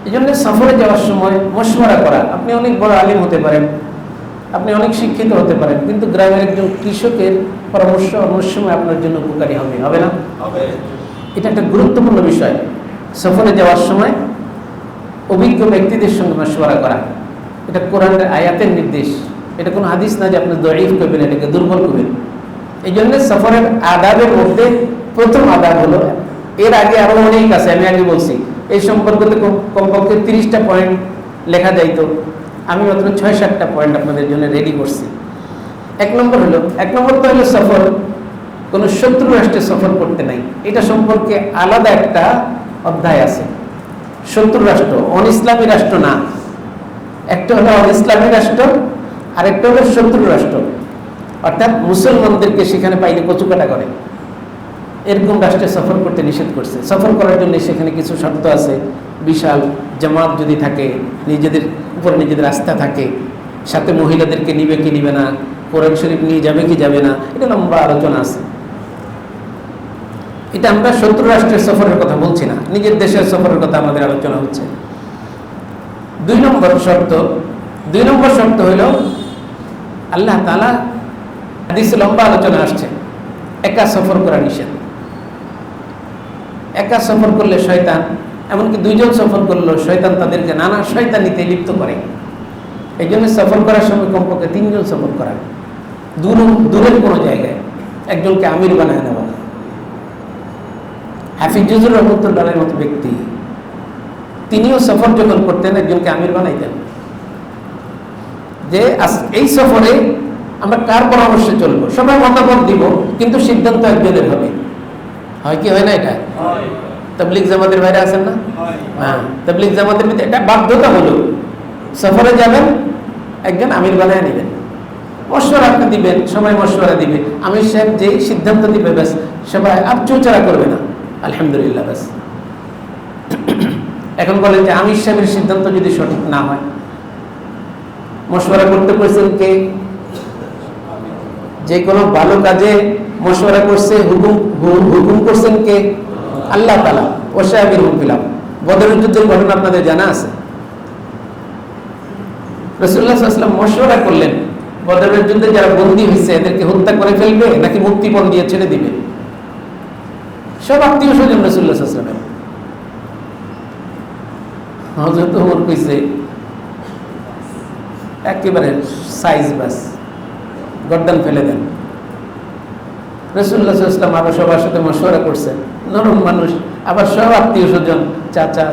এই জন্য সফরে যাওয়ার সময় মশওয়ারা করা। আপনি অনেক বড় আলিম হতে পারেন, আপনি অনেক শিক্ষিত হতে পারেন, কিন্তু গ্রামের একজন কৃষকের পরামর্শ অন্য সময় আপনার জন্য উপকারী হবে, হবে না? এটা একটা গুরুত্বপূর্ণ বিষয়। সফরে যাওয়ার সময় অভিজ্ঞ ব্যক্তিদের সঙ্গে মশওয়ারা করা, এটা কোরআনের আয়াতের নির্দেশ। এটা কোনো হাদিস না যে আপনি দঈফ করবেন, এটাকে দুর্বল করবেন। এই জন্য সফরের আদাবের মধ্যে প্রথম আদাব হলো, এর আগে আরো অনেক আছে, আমি আগে বলছি, এই সম্পর্কে কমপক্ষে 30টা পয়েন্ট লেখা যাইতো। আমি মাত্র 6-7টা পয়েন্ট আপনাদের জন্য রেডি করছি। 1 নম্বর তো হলো সফর কোনো শত্রু রাষ্ট্রে সফর করতে নাই। এটা সম্পর্কে আলাদা একটা অধ্যায় আছে। শত্রু রাষ্ট্র, অন ইসলামী রাষ্ট্র না, একটা হলো অন ইসলামী রাষ্ট্র, আরেকটা হলো শত্রু রাষ্ট্র, অর্থাৎ মুসলমানদেরকে সেখানে পাইলে কচুকাটা করে, এরকম রাষ্ট্রে সফর করতে নিষেধ করছে। সফর করার জন্য সেখানে কিছু শর্ত আছে। বিশাল জামাত যদি থাকে, নিজেদের উপর নিজেদের আস্থা থাকে, সাথে মহিলাদেরকে নিবে কি নিবে না, কোরআন শরীফ নিয়ে যাবে কি যাবে না, এটা লম্বা আলোচনা আছে। এটা আমরা শত্রু রাষ্ট্রের সফরের কথা বলছি না, নিজের দেশের সফরের কথা আমাদের আলোচনা হচ্ছে। 2 নম্বর শর্ত হইল, আল্লাহ তাআলা হাদিসে লম্বা আলোচনা আসছে, একা সফর করা নিষেধ। একা সফর করলে শয়তান, এমনকি দুইজন সফর করলেও শয়তান তাদেরকে নানা শয়তানিতে লিপ্ত করে। এই জন্য সফর করার সময় কমপক্ষে 3 জন সফর করা, দূরের কোনো জায়গায় একজনকে আমির বানায় নেওয়া। হাফিজুর রহমতুল্লাহের মতো ব্যক্তি, তিনিও সফর যখন করতেন একজনকে আমির বানাইতেন, যে এই সফরে আমরা কার পরামর্শে চলবো, সবাই মতামত দিব, কিন্তু সিদ্ধান্ত একজনের হবে। হয় কি হয় না? এটা তাবলীগ জামাতের বাইরে আছেন না? হ্যাঁ, তাবলীগ জামাতের ভিতরে এটা বাধ্যতা হলো, সফরে যাবেন একজন আমির বানায় নেবেন, মশওয়ারা আপনি দিবেন, সবাই মশওয়ারা দিবে, আমির সাহেব যেই সিদ্ধান্ত দিবে ব্যাস, সবাই চুচারা করবে না, আলহামদুলিল্লাহ ব্যাস। এখন বলেন যে আমির সাহেবের সিদ্ধান্ত যদি সঠিক না হয়, মশওয়ারা করতে বলছেন কে? যে কোনো ভালো কাজে মশওয়ারা করছে, হুকুম করছেন কে? আল্লাহ তাআলা। ওয়াশাবির হুকুম। বদরের যুদ্ধের ঘটনা আপনাদের জানা আছে। রাসূলুল্লাহ সাল্লাল্লাহু আলাইহি ওয়াসাল্লাম মশওয়ারা করলেন, বদরের যুদ্ধে যারা বন্দী হয়েছে এদেরকে হত্যা করে ফেলবে নাকি মুক্তিপণ দিয়ে ছেড়ে দিবে। সব আত্মীয় স্বজন রাসূলুল্লাহ সাল্লাল্লাহু আলাইহি ওয়াসাল্লাম। হযরত ওমর কইছে একেবারে সাইজ বাস, গর্দান ফেলে দেন। রাসূলুল্লাহ সাল্লাল্লাহু আলাইহি ওয়াসাল্লাম আবার সবার সাথে মশওয়ারা করছেন, নরম মানুষ, আবার সব আত্মীয় স্বজন,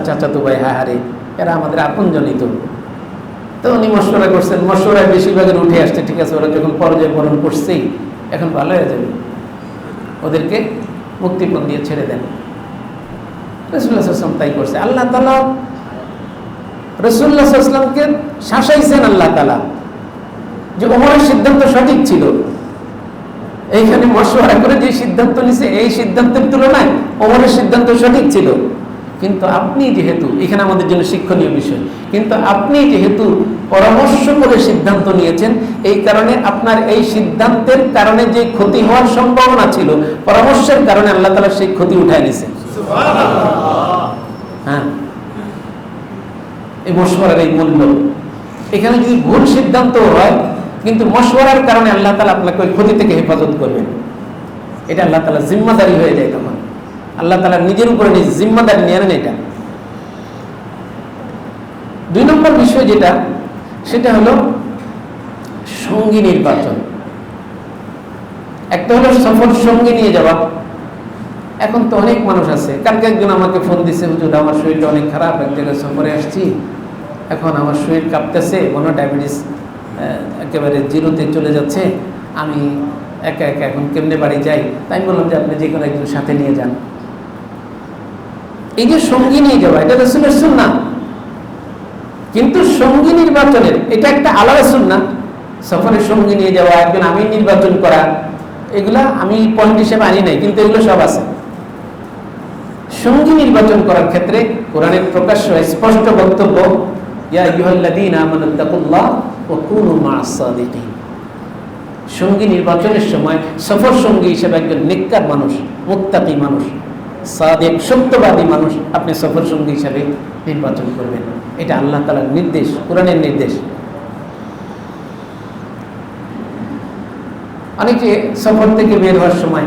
চাচাতো ভাই, হারে এরা আমাদের আপনজনই তো উনি মশওয়ারা করছেন। মশওয়ারায় বেশিরভাগের উঠে আসছে, ঠিক আছে ওরা যখন পর্যায় বরণ করছেই এখন ভালো হয়ে যাবে, ওদেরকে মুক্তিপণ দিয়ে ছেড়ে দেন। রাসূলুল্লাহ সাল্লাল্লাহু আলাইহি ওয়াসাল্লাম তাই করছে। আল্লাহ তাআলা রাসূলুল্লাহ সাল্লাল্লাহু আলাইহি ওয়াসাল্লামকে শাসাইছেন আল্লাহ তাআলা যে ওমরের সিদ্ধান্ত সঠিক ছিল। এইখানে মশওয়ারা করে যে সিদ্ধান্ত নিছে এই সিদ্ধান্তের তুলনায় ওমরের সিদ্ধান্ত সঠিক ছিল। কিন্তু আপনি যেহেতু, এখানে আমাদের জন্য শিক্ষণীয় বিষয়, কিন্তু আপনি যেহেতু পরামর্শ করে সিদ্ধান্ত নিয়েছেন, এই কারণে আপনার এই সিদ্ধান্তের কারণে যে ক্ষতি হওয়ার সম্ভাবনা ছিল, পরামর্শের কারণে আল্লাহ তাআলা সেই ক্ষতি উঠায় নিয়েছেন। হ্যাঁ, এই মশওয়ারার এই মূল্য। এখানে যদি ভুল সিদ্ধান্ত হয় কিন্তু মশওয়ারার কারণে আল্লাহ তাআলা আপনাকে ওই ক্ষতি থেকে হেফাজত করবেন, এটা আল্লাহ তাআলা জিম্মাদারি হয়ে যায়। তখন আল্লাহ তাআলা নিজের উপরে নিজ জিম্মাদারি নিয়ে নেন। এটা 2 নম্বর বিষয় যেটা, সেটা হলো সঙ্গী নির্বাচন। একটা হলো সফর সঙ্গী নিয়ে যাওয়া। এখন তো অনেক মানুষ আছে, কালকে একজন আমাকে ফোন দিছে, হুজুর আমার শরীরটা অনেক খারাপ, এক জায়গায় সফরে আসছি, এখন আমার শরীর কাঁপতেছে, মনে ডায়াবেটিস একেবারে 0-তে চলে যাচ্ছে, আমি একা একা এখন কেমনে বাড়ি যাই। তাই বললাম যে আপনি যে কোনো একজন সাথে নিয়ে যান। এই যে সঙ্গী নিয়ে যাওয়া, এটা রাসূলের সুন্নাহ, কিন্তু সঙ্গী নির্বাচনের এটা একটা আলাদা সুন্নাহ। সফরের সঙ্গী নিয়ে যাওয়া, একজন আমির নির্বাচন করা, এগুলা আমি পয়েন্ট হিসেবে আনি নাই, কিন্তু এগুলো সব আছে। সঙ্গী নির্বাচন করার ক্ষেত্রে কোরআনের প্রকাশ্য স্পষ্ট বক্তব্য, ইয়া আইয়ুহাল্লাযীনা আমানুত্তাকুল্লাহ ওয়া কুনু মা'আস সাদিকিন। সঙ্গী নির্বাচনের সময় সফর সঙ্গী হিসেবে একজন নেককার মানুষ, মুত্তাকি মানুষ, সাদিক সত্যবাদী মানুষ আপনি সফর সঙ্গী হিসেবে নির্বাচন করবেন। এটা আল্লাহ তাআলার নির্দেশ, কোরআনের নির্দেশ। অনেকে সফর থেকে বের হওয়ার সময়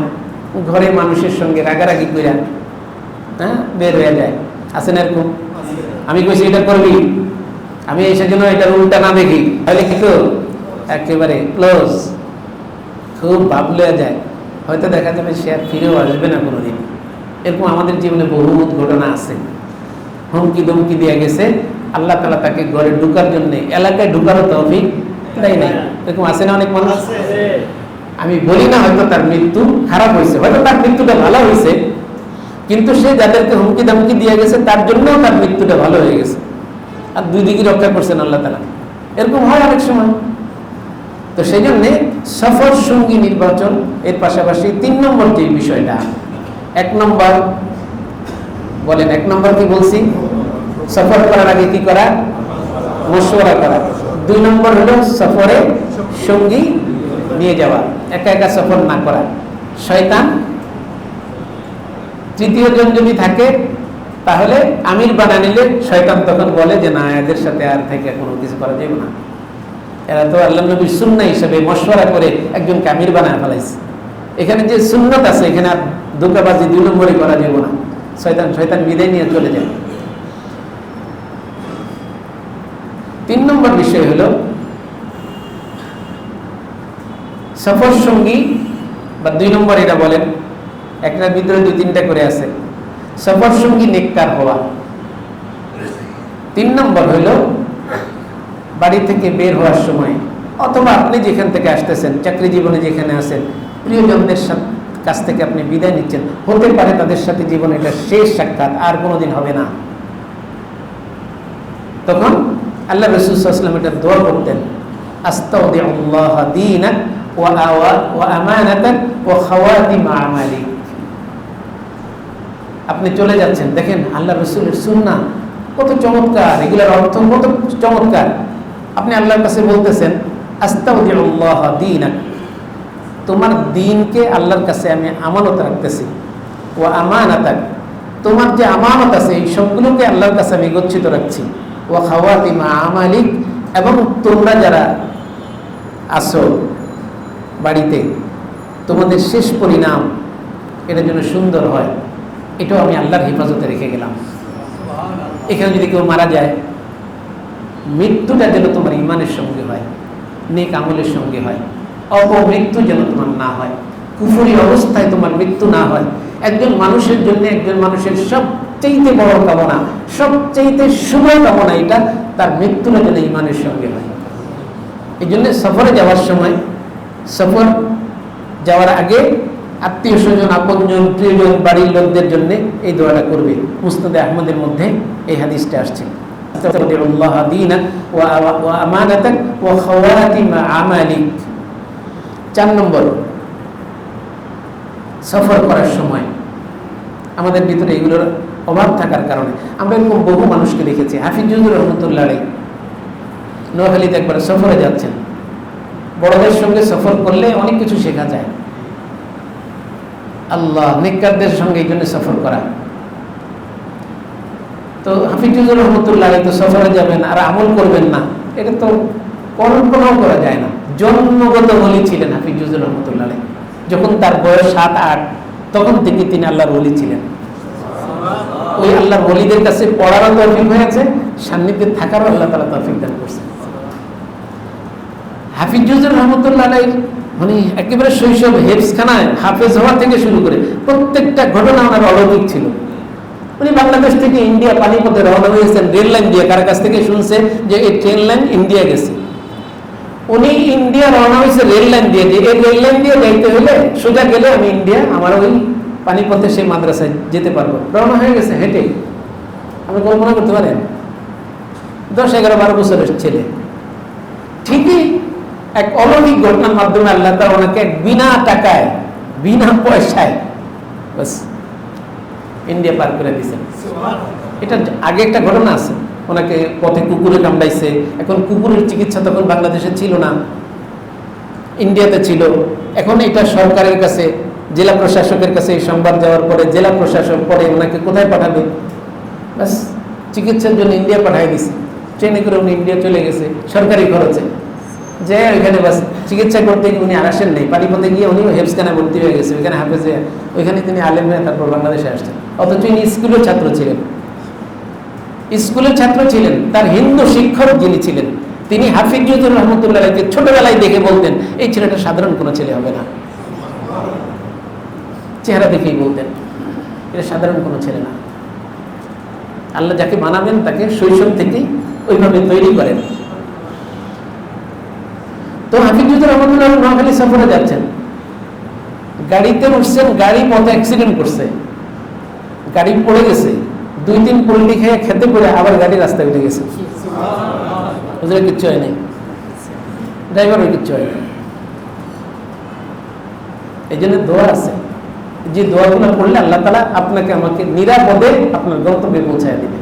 ঘরে মানুষের সঙ্গে রাগারাগি করে বের হয়ে যায়, আছেন এরকম? আমি কইছি এটা করবি, আমি এই সেজন্য এটার উল্টা না দেখি, তাহলে কি তো একেবারে ক্লোজ, খুব ভাবলে যায়, হয়তো দেখা যাবে সে আর ফিরেও আসবে না কোনোদিন। এরকম আমাদের জীবনে বহু ঘটনা আছে। হুমকি ধমকি দিয়ে গেছে, আল্লাহ তাআলা তাকে ঘরে ঢুকার জন্য, এলাকায় ঢুকারও তৌফিক দেয় নাই। এরকম আছে না অনেক মানুষ? আমি বলি না হয়তো তার মৃত্যু খারাপ হয়েছে, হয়তো তার মৃত্যুটা ভালো হয়েছে, কিন্তু সে যাদেরকে হুমকি ধমকি দিয়ে গেছে তার জন্যও তার মৃত্যুটা ভালো হয়ে গেছে, আর 2 দিকে রক্ষা করছেন আল্লাহ তাআলা। এরকম হয় অনেক সময়। তো সেই জন্যে সফর সঙ্গী নির্বাচন, এর পাশাপাশি 3 নম্বর যে বিষয়টা, 1 নম্বর বলেন, 1 নম্বর কি বলছি? সফর করার আগে কি করা? মশওয়ারা করা। 2 নম্বর হলো সফরে সঙ্গী নিয়ে যাওয়া, একা একা সফর না করা। শয়তান 3য় জন যদি থাকে তাহলে আমির বানা নিলে শয়তান তখন বলে যে না, এদের সাথে আর থেকে কোনো কিছু করা যাবে না, এরা তো আল্লাহর নবীর সুন্নাহ হিসেবে মশওয়ারা করে একজনকে আমির বানায় ফেলাইছে, এখানে যে সুন্নত আছে, এখানে আর ধোঁকাবাজি 2 নম্বরই করা যাবে না। শয়তান বিদায় নিয়ে চলে যায়। 3 নম্বর বিষয় হলো সফর সঙ্গী বা 2 নম্বর এটা বলেন, একটার ভিতরে 2-3টা করে আছে। সফর সঙ্গী নেককার হওয়া। 3 নম্বর হলো বাড়ি থেকে বের হওয়ার সময় অথবা আপনি যেখান থেকে আসতেছেন, চাকরি জীবনে যেখানে আছেন, প্রিয়জনদের কাছ থেকে আপনি বিদায় নিচ্ছেন, হতে পারে তাদের সাথে জীবনে এটা শেষ সাক্ষাৎ, আর কোনোদিন হবে না। তখন আল্লাহ রাসূল সাল্লাল্লাহু আলাইহি ওয়াসাল্লাম এটা দোয়া করতেন, আস্তাউদিউল্লাহ দীনাক ওয়া আমানাতাক ওয়া খাওয়াতিম আমালিক। আপনি চলে যাচ্ছেন, দেখেন আল্লাহ রাসূলের সুন্নাহ কত চমৎকার, এগুলোর অর্থ কত চমৎকার। আপনি আল্লাহর কাছে বলতেছেন, আস্তাউদিউল্লাহ দীনাক, তোমার দ্বীনকে আল্লাহর কাছে আমি আমানত রাখতেছি, ওয়া আমানাতাক, তোমার যে আমানত আছে এই সবগুলোকে আল্লাহর কাছে আমি গচ্ছিত রাখছি, ওয়া খাওয়াতিম আমালিক, এবং তোমরা যারা আসো বাড়িতে, তোমাদের শেষ পরিণাম এটার জন্য সুন্দর হয়, এটাও আমি আল্লাহর হেফাজতে রেখে গেলাম। এখানে যদি কেউ মারা যায়, মৃত্যুটা যেন তোমার ইমানের সঙ্গে হয়, নেক আমলের সঙ্গে হয়, অপমৃত্যু যেন তোমার না হয়, কুফরি অবস্থায় তোমার মৃত্যু না হয়। একজন মানুষের জন্য, একজন মানুষের সবচেয়ে বড় কামনা, সবচেয়ে শুভ কামনা এটা, তার মৃত্যুটা যেন ইমানের সঙ্গে হয়। এই জন্য সফরে যাওয়ার সময়, সফর যাওয়ার আগে আত্মীয় স্বজন, আপনজন, প্রিয়জন, বাড়ির লোকদের জন্য এই দোয়াটা করবে। মুসনাদে আহমদের মধ্যে এই হাদিসটা আসছে, আস্তাগফিরুল্লাহ দীনাক ওয়া আমানাতাক ওয়া খাওয়াতিম আমালিক। 4 নম্বর, সফর করার সময় আমাদের ভিতরে এগুলোর অভাব থাকার কারণে আমরা এরকম বহু মানুষকে দেখেছি। হাফিজুর রহমতুল্লাহ আলাইহি নোয়াখালীতে একবার সফরে যাচ্ছেন। বড়দের সঙ্গে সফর করলে অনেক কিছু শেখা যায়। আল্লাহ, নেককারদের সঙ্গে এই জন্য সফর করা। তো হাফিজুর রহমতুল্লাহ আলাইহি তো সফরে যাবেন আর আমল করবেন না, এটা তো কল্পনাও করা যায় না। জন্মগত ওলি ছিলেন হাফিজুর রহমতুল্লাহ আলাইহি। যখন তার বয়স 7-8, তখন থেকে তিনি আল্লাহর ওলি ছিলেন। ওই আল্লাহর ওলিদের কাছে পড়ারও তৌফিক হয়েছে, সান্নিধ্যে থাকারও আল্লাহ তাআলা তৌফিক দান করছেন। হাফিজুর রহমতুল্লাহ আলাইহি মানে একেবারে শৈশব হেফজখানায় হাফেজ হওয়া থেকে শুরু করে প্রত্যেকটা ঘটনা ওনার অলৌকিক ছিল। উনি বাংলাদেশ থেকে ইন্ডিয়া পানিপথে রওনা হয়েছেন রেল লাইন দিয়ে। কার কাছ থেকে শুনছে যে এই ট্রেন লাইন ইন্ডিয়া গেছে? উনি ইন্ডিয়া রওনা হয়েছে রেল লাইন দিয়ে, যে এই রেল লাইন দিয়ে যাইতে হলে সোজা গেলে আমি ইন্ডিয়া, আমার ওই পানিপথে সেই মাদ্রাসায় যেতে পারবো। রওনা হয়ে গেছে হেঁটে। আপনি কল্পনা করতে পারেন? 10-11-12 বছরের ছেলে। ঠিকই এক অলৌকিক ঘটনার মাধ্যমে আল্লাহ তাআলা ওনাকে বিনা টাকায়, বিনা পয়সায় বাস ইন্ডিয়া পার করে দিয়েছেন। এটা আগে একটা ঘটনা আছে, ওনাকে পথে কুকুরে কামড়াইছে। এখন কুকুরের চিকিৎসা তখন বাংলাদেশে ছিল না, ইন্ডিয়াতে ছিল। এখন এটা সরকারের কাছে, জেলা প্রশাসকের কাছে এই সংবাদ যাওয়ার পরে জেলা প্রশাসক পরে ওনাকে কোথায় পাঠাবে, বাস চিকিৎসার জন্য ইন্ডিয়া পাঠিয়ে দিছে। ট্রেনে করে উনি ইন্ডিয়া চলে গেছে সরকারি খরচে। যে ওইখানে বাস চিকিৎসা করতে গিয়ে উনি আর আসেন নাই। পানিপথে গিয়ে উনি হেফজখানায় ভর্তি হয়ে গেছে, ওইখানে হাফেজে, ওইখানে তিনি আলেম হয়ে তারপর বাংলাদেশে আসছেন। অথচ ইনি স্কুলের ছাত্র ছিলেন, স্কুলের ছাত্র ছিলেন। তার হিন্দু শিক্ষক যিনি ছিলেন তিনি হাফিজুর রহমতুল্লাহ আলাইহি ছোটবেলায় দেখে বলতেন এই ছেলেটা সাধারণ কোনো ছেলে হবে না। চেহারা দেখেই বলতেন এটা সাধারণ কোনো ছেলে না। আল্লাহ যাকে বানাবেন তাকে শৈশব থেকেই ওইভাবে তৈরি করেন। তো হাফিজুর রহমতুল্লাহ নোয়াখালী সফরে যাচ্ছেন, গাড়িতে উঠছেন, গাড়ি পথে অ্যাক্সিডেন্ট করছে, গাড়ি পড়ে গেছে। 2-3 পল্লি খেয়ে খেতে পড়ে আবার গাড়ি রাস্তায় উঠে গেছে। বুঝলে কিচ্ছু হয় নাই, ড্রাইভারও কিচ্ছু হয় না। এই জন্য দোয়া আছে, যে দোয়াগুলো পড়লে আল্লাহ তাআলা আপনাকে আমাকে নিরাপদে আপনার গন্তব্যে পৌঁছায় দেবে।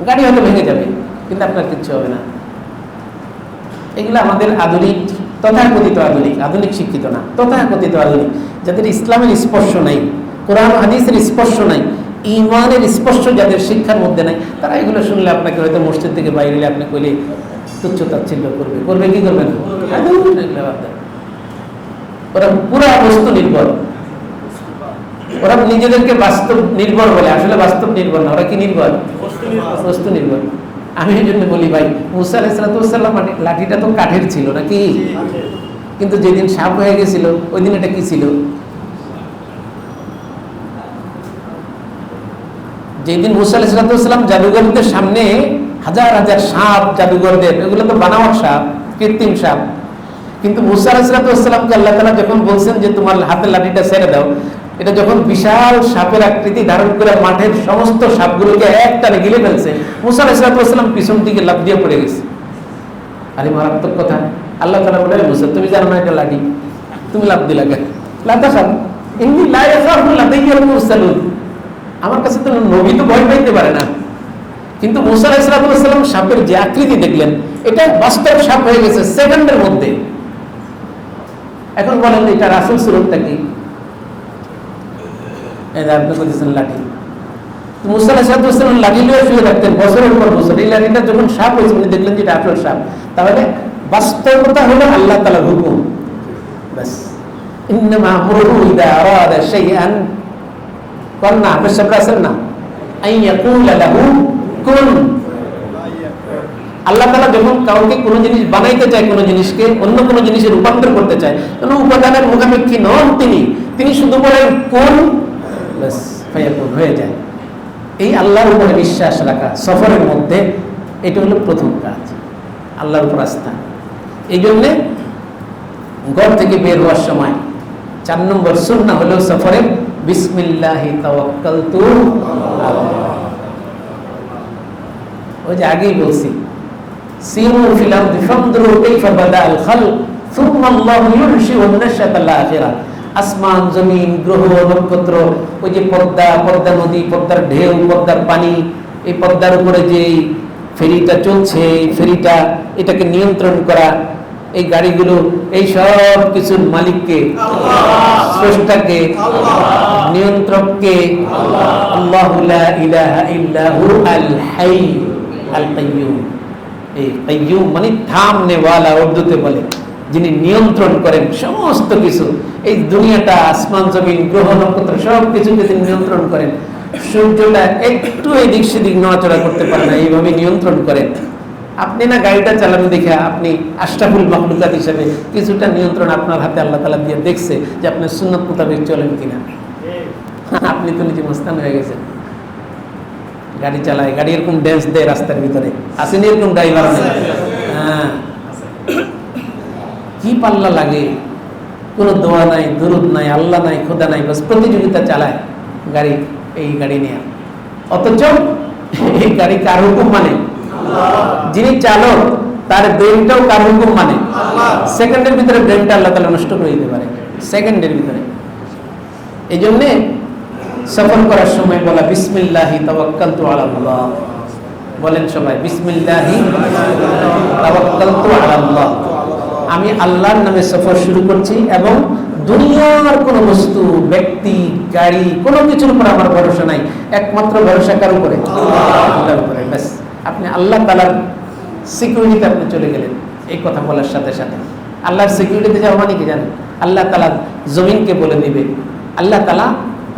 গাড়ি হয়তো ভেঙে যাবে কিন্তু আপনার কিচ্ছু হবে না। এগুলো আমাদের আধুনিক, তথাকথিত আধুনিক, আধুনিক শিক্ষিত না, তথাকথিত আধুনিক, যাদের ইসলামের স্পর্শ নাই, কোরআন হাদিসের স্পর্শ নাই, ঈমানের স্পর্শ যাদের শিক্ষার মধ্যে নাই, তারা এগুলো শুনলে আপনাকে হয়তো মসজিদ থেকে বাইরে এলে আপনি কইলে তুচ্ছ তাচ্ছিল্য করবে। করবে কি করবে না? ওরা পুরা বস্তু নির্ভর, ওরা নিজেদেরকে বাস্তব নির্ভর বলে, আসলে বাস্তব নির্ভর না, ওরা কি নির্ভর? বস্তু নির্ভর। আমি এই জন্য বলি ভাই, মুসা আলাইহিস সালাম লাঠিটা তো কাঠের ছিল নাকি, কিন্তু যেদিন সাপ হয়ে গেছিল ওই দিন এটা কি ছিল? যেদিন মুসা আলাইহিস সালাম জাদুঘরদের সামনে হাজার হাজার সাপ, জাদুঘরদের এগুলো তো বানাওয়ার সাপ, কৃত্রিম সাপ, কিন্তু মুসা আলাইহিস সালামকে আল্লাহ তাআলা যখন বলছেন যে তোমার হাতের লাঠিটা ছেড়ে দাও, এটা যখন বিশাল সাপের আকৃতি ধারণ করে মাঠের সমস্ত সাপগুলোকে একটানে গিলে ফেলছে, মুসা আলাইহিস সালাম পিছন দিকে লাফ দিয়ে পড়ে গেছে। আরে মারাত্মক কথা। আল্লাহ তাআলা বলে, মুসা তুমি জানো না এটা লাঠি, তুমি লাফ দিলা কেন? লা তাখাফ ইন্নী লা ইয়াখাফু লাদাইয়াল মুরসালুন, আমার কাছে তো নবী তো ভয় পাইতে পারে না। কিন্তু মুসা আলাইহিস সালাম সাপের যে আকৃতি দেখলেন, এটা বাস্তব সাপ হয়ে গেছে সেকেন্ডের মধ্যে। এখন বলেন এটা রাসূল সুরতটা কি? এটা আপনি বলছেন লাঠি। মুসা আলাইহিস সালাম লাঠি নিয়ে শুয়ে থাকতেন বছরের পর বছর, এই লাঠিটা যখন সাপ হয়েছে উনি দেখলেন যে এটা আসল সাপ। তাহলে বাস্তবতা হলো আল্লাহ তাআলার হুকুম, বাস। ইন্নামা আমরুহু ইযা আরাদা শাইআন, কন্না বেশক রাসেল না, আইয়াকুলা লাহু কুন। আল্লাহ তাআলা যখন কাউকে কোনো জিনিস বানাইতে চায়, কোনো জিনিসকে অন্য কোনো জিনিসে রূপান্তর করতে চায়, কোনো উপাদানের মুখাপেক্ষী নন তিনি শুধু বলেন কুন, বাস ফায়াকুন, হয়ে যায়। এই আল্লাহর উপরে বিশ্বাস রাখা সফরের মধ্যে এটা হলো প্রথম কাজ, আল্লাহর উপর আস্থা। এই জন্যে ঘর থেকে বের হওয়ার সময় 4 নম্বর সুন্নাহ হলো সফরে বিসমিল্লাহি তাওয়াক্কালতু আলাল্লাহ। ওই যে আগেই বলছি, সিরু ফিল আরদি ফানজুরু কাইফা বাদাআল খালক সুম্মা আল্লাহু ইউনশিউন নাশাতাল আখিরাহ। আসমান, জমিন, গ্রহ, নক্ষত্র, ওই যে পদ্মা নদী, পদ্মার ঢেউ, পদ্মার পানি, এই পদ্মার উপরে যে ফেরিটা চলছে, এই ফেরিটা, এটাকে নিয়ন্ত্রণ করা, এই গাড়িগুলো, এই সব কিছুর মালিককে, স্রষ্টাকে, নিয়ন্ত্রককে আল্লাহু লা ইলাহা ইল্লাহু আল হাই আল কাইয়্যুম। এই কাইয়্যুম মানে থামনে ওয়ালা, উর্দুতে বলে, যিনি নিয়ন্ত্রণ করেন সমস্ত কিছু। এই দুনিয়াটা, আসমান, জমিন, গ্রহ, নক্ষত্র সব কিছুকে তিনি নিয়ন্ত্রণ করেন। সূর্যটা একটু এদিক সেদিক নড়াচড়া করতে পারে না, এইভাবে নিয়ন্ত্রণ করেন। আপনি না গাড়িটা চালানো দেখে আপনি আশরাফুল মাখলুকাত হিসেবে কিছুটা নিয়ন্ত্রণ আপনার হাতে আল্লাহ তাআলা দিয়ে দেখছে যে আপনি সুন্নাত মোতাবেক চলেন কিনা। আপনি তো নিজে মস্তান হয়ে গেছেন, গাড়ি চালায়, গাড়ি এরকম ড্যান্স দেয় রাস্তার ভিতরে, আসেনি এরকম ড্রাইভার? হ্যাঁ, কি পাল্লা লাগে, কোনো দোয়া নাই, দুরুদ নাই, আল্লাহ নাই, খোদা নাই, বাস প্রতিযোগিতা চালায় গাড়ি, এই গাড়ি নিয়ে। অথচ এই গাড়ি কার হুকুম মানে? যিনি চালক তার ব্রেনটাও কার হুকুম মানে? সেকেন্ডের ভিতরে ব্রেনটা আল্লাহ তাআলা নষ্ট করে দিতে পারে, সেকেন্ডের ভিতরে। এই জন্যে সফর করার সময় বলা বিসমিল্লাহি তাওয়াক্কালতু আলাল্লাহ, বলেন সবাই বিসমিল্লাহি তাওয়াক্কালতু আলাল্লাহ। আমি আল্লাহর নামে সফর শুরু করছি এবং দুনিয়ার কোনো বস্তু, ব্যক্তি, গাড়ি, কোনো কিছুর উপর আমার ভরসা নাই, একমাত্র ভরসা কার উপরে? আল্লাহর উপরে। ব্যাস, আপনি আল্লাহ তাআলার সিকিউরিটিতে আপনি চলে গেলেন। এই কথা বলার সাথে সাথে আল্লাহর সিকিউরিটিতে যাওয়া মানে কি জানেন? আল্লাহ তাআলা জমিনকে বলে দিবে, আল্লাহ তাআলা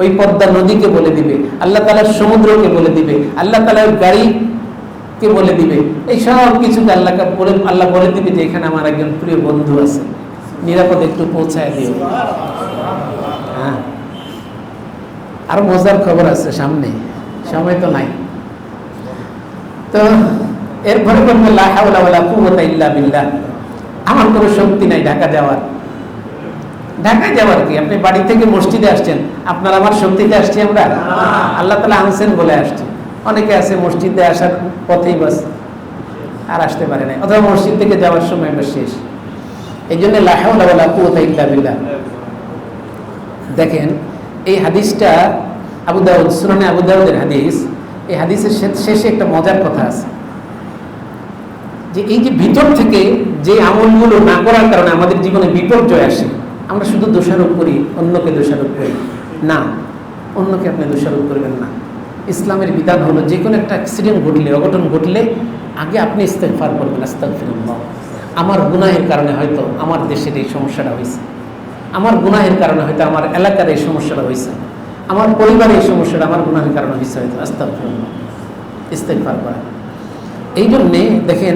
ওই পদ্মা নদীকে বলে দিবে, আল্লাহ তাআলা সমুদ্রকে বলে দিবে, আল্লাহ তাআলা গাড়িকে বলে দিবে, এই সব কিছুকে আল্লাহ বলে দিবে যে এখানে আমার একজন প্রিয় বন্ধু আছে, নিরাপদে একটু পৌঁছায় দিও। হ্যাঁ, আর মজার খবর আছে সামনে, সময় তো নাই। তো এরপরে বলবে লা হাওলা ওয়ালা কুওয়াতা ইল্লা বিল্লাহ, আমার কোনো শক্তি নাই ঢাকায় যাওয়ার কি? আপনি বাড়ি থেকে মসজিদে আসছেন, আপনার আমার শক্তিতে আসছি আমরা? আল্লাহ তাআলা আনছেন বলে আসছি। অনেকে আছে মসজিদে আসার পথেই বাস আর আসতে পারে না, অথবা মসজিদ থেকে যাওয়ার সময় বাস শেষ। এই জন্য লা হাওলা ওয়ালা কুওয়াতা ইল্লা বিল্লাহ। দেখেন এই হাদিসটা আবু দাউদ, সুনানে আবু দাউদের হাদিস। এই হাদিসের শেষে একটা মজার কথা আছে, যে এই যে ভিতর থেকে যে আমলগুলো না করার কারণে আমাদের জীবনে বিপর্যয় আসে, আমরা শুধু দোষারোপ করি, অন্যকে দোষারোপ করি না। অন্যকে আপনি দোষারোপ করবেন না। ইসলামের বিধান হলো যে কোনো একটা অ্যাক্সিডেন্ট ঘটলে, অঘটন ঘটলে আগে আপনি ইস্তেগফার করবেন, আস্তাগফিরুল্লাহ, আমার গুনাহের কারণে হয়তো আমার দেশের এই সমস্যাটা হয়েছে, আমার গুনাহের কারণে হয়তো আমার এলাকার এই সমস্যাটা হয়েছে, আমার পরিবারের এই সমস্যাটা আমার গুনাহের কারণে হয়েছে, হয়তো আস্তাগফিরুল্লাহ, ইস্তেগফার করা। এই জন্যে দেখেন,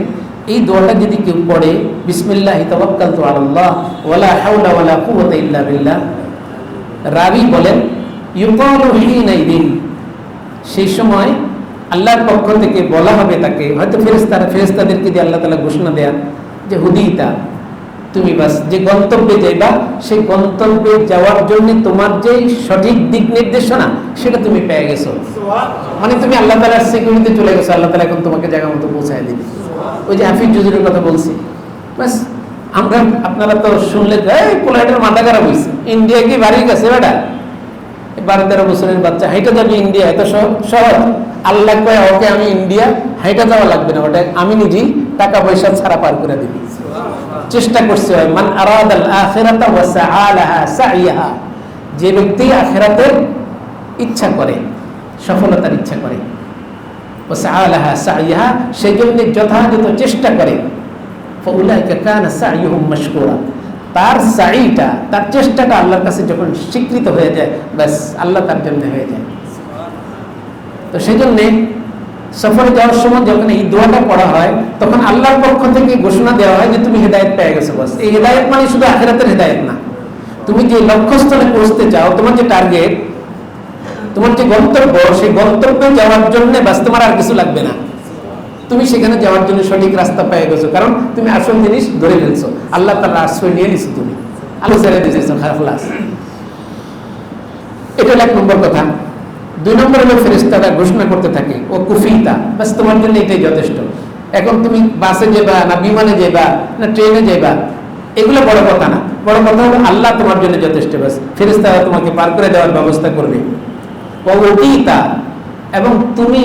এই দোয়াটা যদি কেউ পড়ে, বিসমিল্লাহি তাওয়াক্কালতু আলাল্লাহ ওয়ালা হাওলা ওয়ালা কুওয়াতা ইল্লা বিল্লাহ, রাবি বলেন ইউকালু হিনাইদিন, সেই সময় আল্লাহর পক্ষ থেকে বলা হবে তাকে, হয়তো ফেরেশতাদেরকে দিয়ে আল্লাহ তাআলা ঘোষণা দেন যে হুদিতা, তুমি বাস যে গন্তব্যে যাইবা সেই গন্তব্যে যাওয়ার জন্য তোমার যে সঠিক দিক নির্দেশনা সেটা তুমি পেয়ে গেছো, মানে তুমি আল্লাহ তাআলার সিকিউরিটিতে চলে গেছো, আল্লাহ তাআলা এখন তোমাকে জায়গা মতো পৌঁছায় দিবে। ওই যে হাফিজ জুজুরের কথা বলছি, বাস আমরা আপনারা তো শুনলে এই পোলাইটের মাথা খারাপ হয়েছে, ইন্ডিয়া কি বাড়ি গেছে বেটা, 12-13 বছরের বাচ্চা হাইটা যাবে ইন্ডিয়া, এত সহজ। আল্লাহ কয় ওকে আমি ইন্ডিয়া হাইটা যাওয়া লাগবে না, ওটা আমি নিজেই টাকা পয়সা ছাড়া পার করে দিবি। চেষ্টা করছে মান আরাদাল আখিরাতা ওয়া সাআলাহা সাইয়াহা, যে ব্যক্তি আখিরাতের ইচ্ছা করে, সফলতার ইচ্ছা করে, ওয়া সাআলাহা সাইয়াহা, সেই জন্য যথাযথ চেষ্টা করে, ফাউলাইকা কানা সাইয়ুহুম মাশকুরা, তার সাইটা, তার চেষ্টাটা আল্লাহর কাছে যখন স্বীকৃত হয়ে যায়, বাস আল্লাহ তার জন্য হয়ে যায়। তো সেই জন্য সফরে যাওয়ার সময় যখন এই দোয়াটা পড়া হয়, তখন আল্লাহর পক্ষ থেকে ঘোষণা দেওয়া হয় যে তুমি হেদায়েত পেয়ে গেছো। বাস এই হেদায়েত মানে শুধু আখিরাতের হেদায়েত না, তুমি যে লক্ষ্যস্থলে পৌঁছতে চাও, তোমার যে টার্গেট, তোমার যে গন্তব্য, সেই গন্তব্যে যাওয়ার জন্য বাস তোমার আর কিছু লাগবে না, তুমি সেখানে যাওয়ার জন্য সঠিক রাস্তা পেয়ে গেছো, কারণ তুমি আসল জিনিস ধরে ফেলছো, আল্লাহ তাআলা আশ্রয় নিয়ে নিছো, তুমি আল্লাহ ছেড়ে দিয়েছো, খালাস। এটা হলো 1 নম্বর কথা। 2 নম্বর হলো ফেরেশতারা ঘোষণা করতে থাকে ও কুফিতা, বাস তোমার জন্য এটাই যথেষ্ট। এখন তুমি বাসে যাবা না বিমানে যাবা না ট্রেনে যাবা, এগুলো বড় কথা না, বড় কথা হলো আল্লাহ তোমার জন্য যথেষ্ট, বাস ফেরেশতারা তোমাকে পার করে দেওয়ার ব্যবস্থা করবে। ও উকিতা, এবং তুমি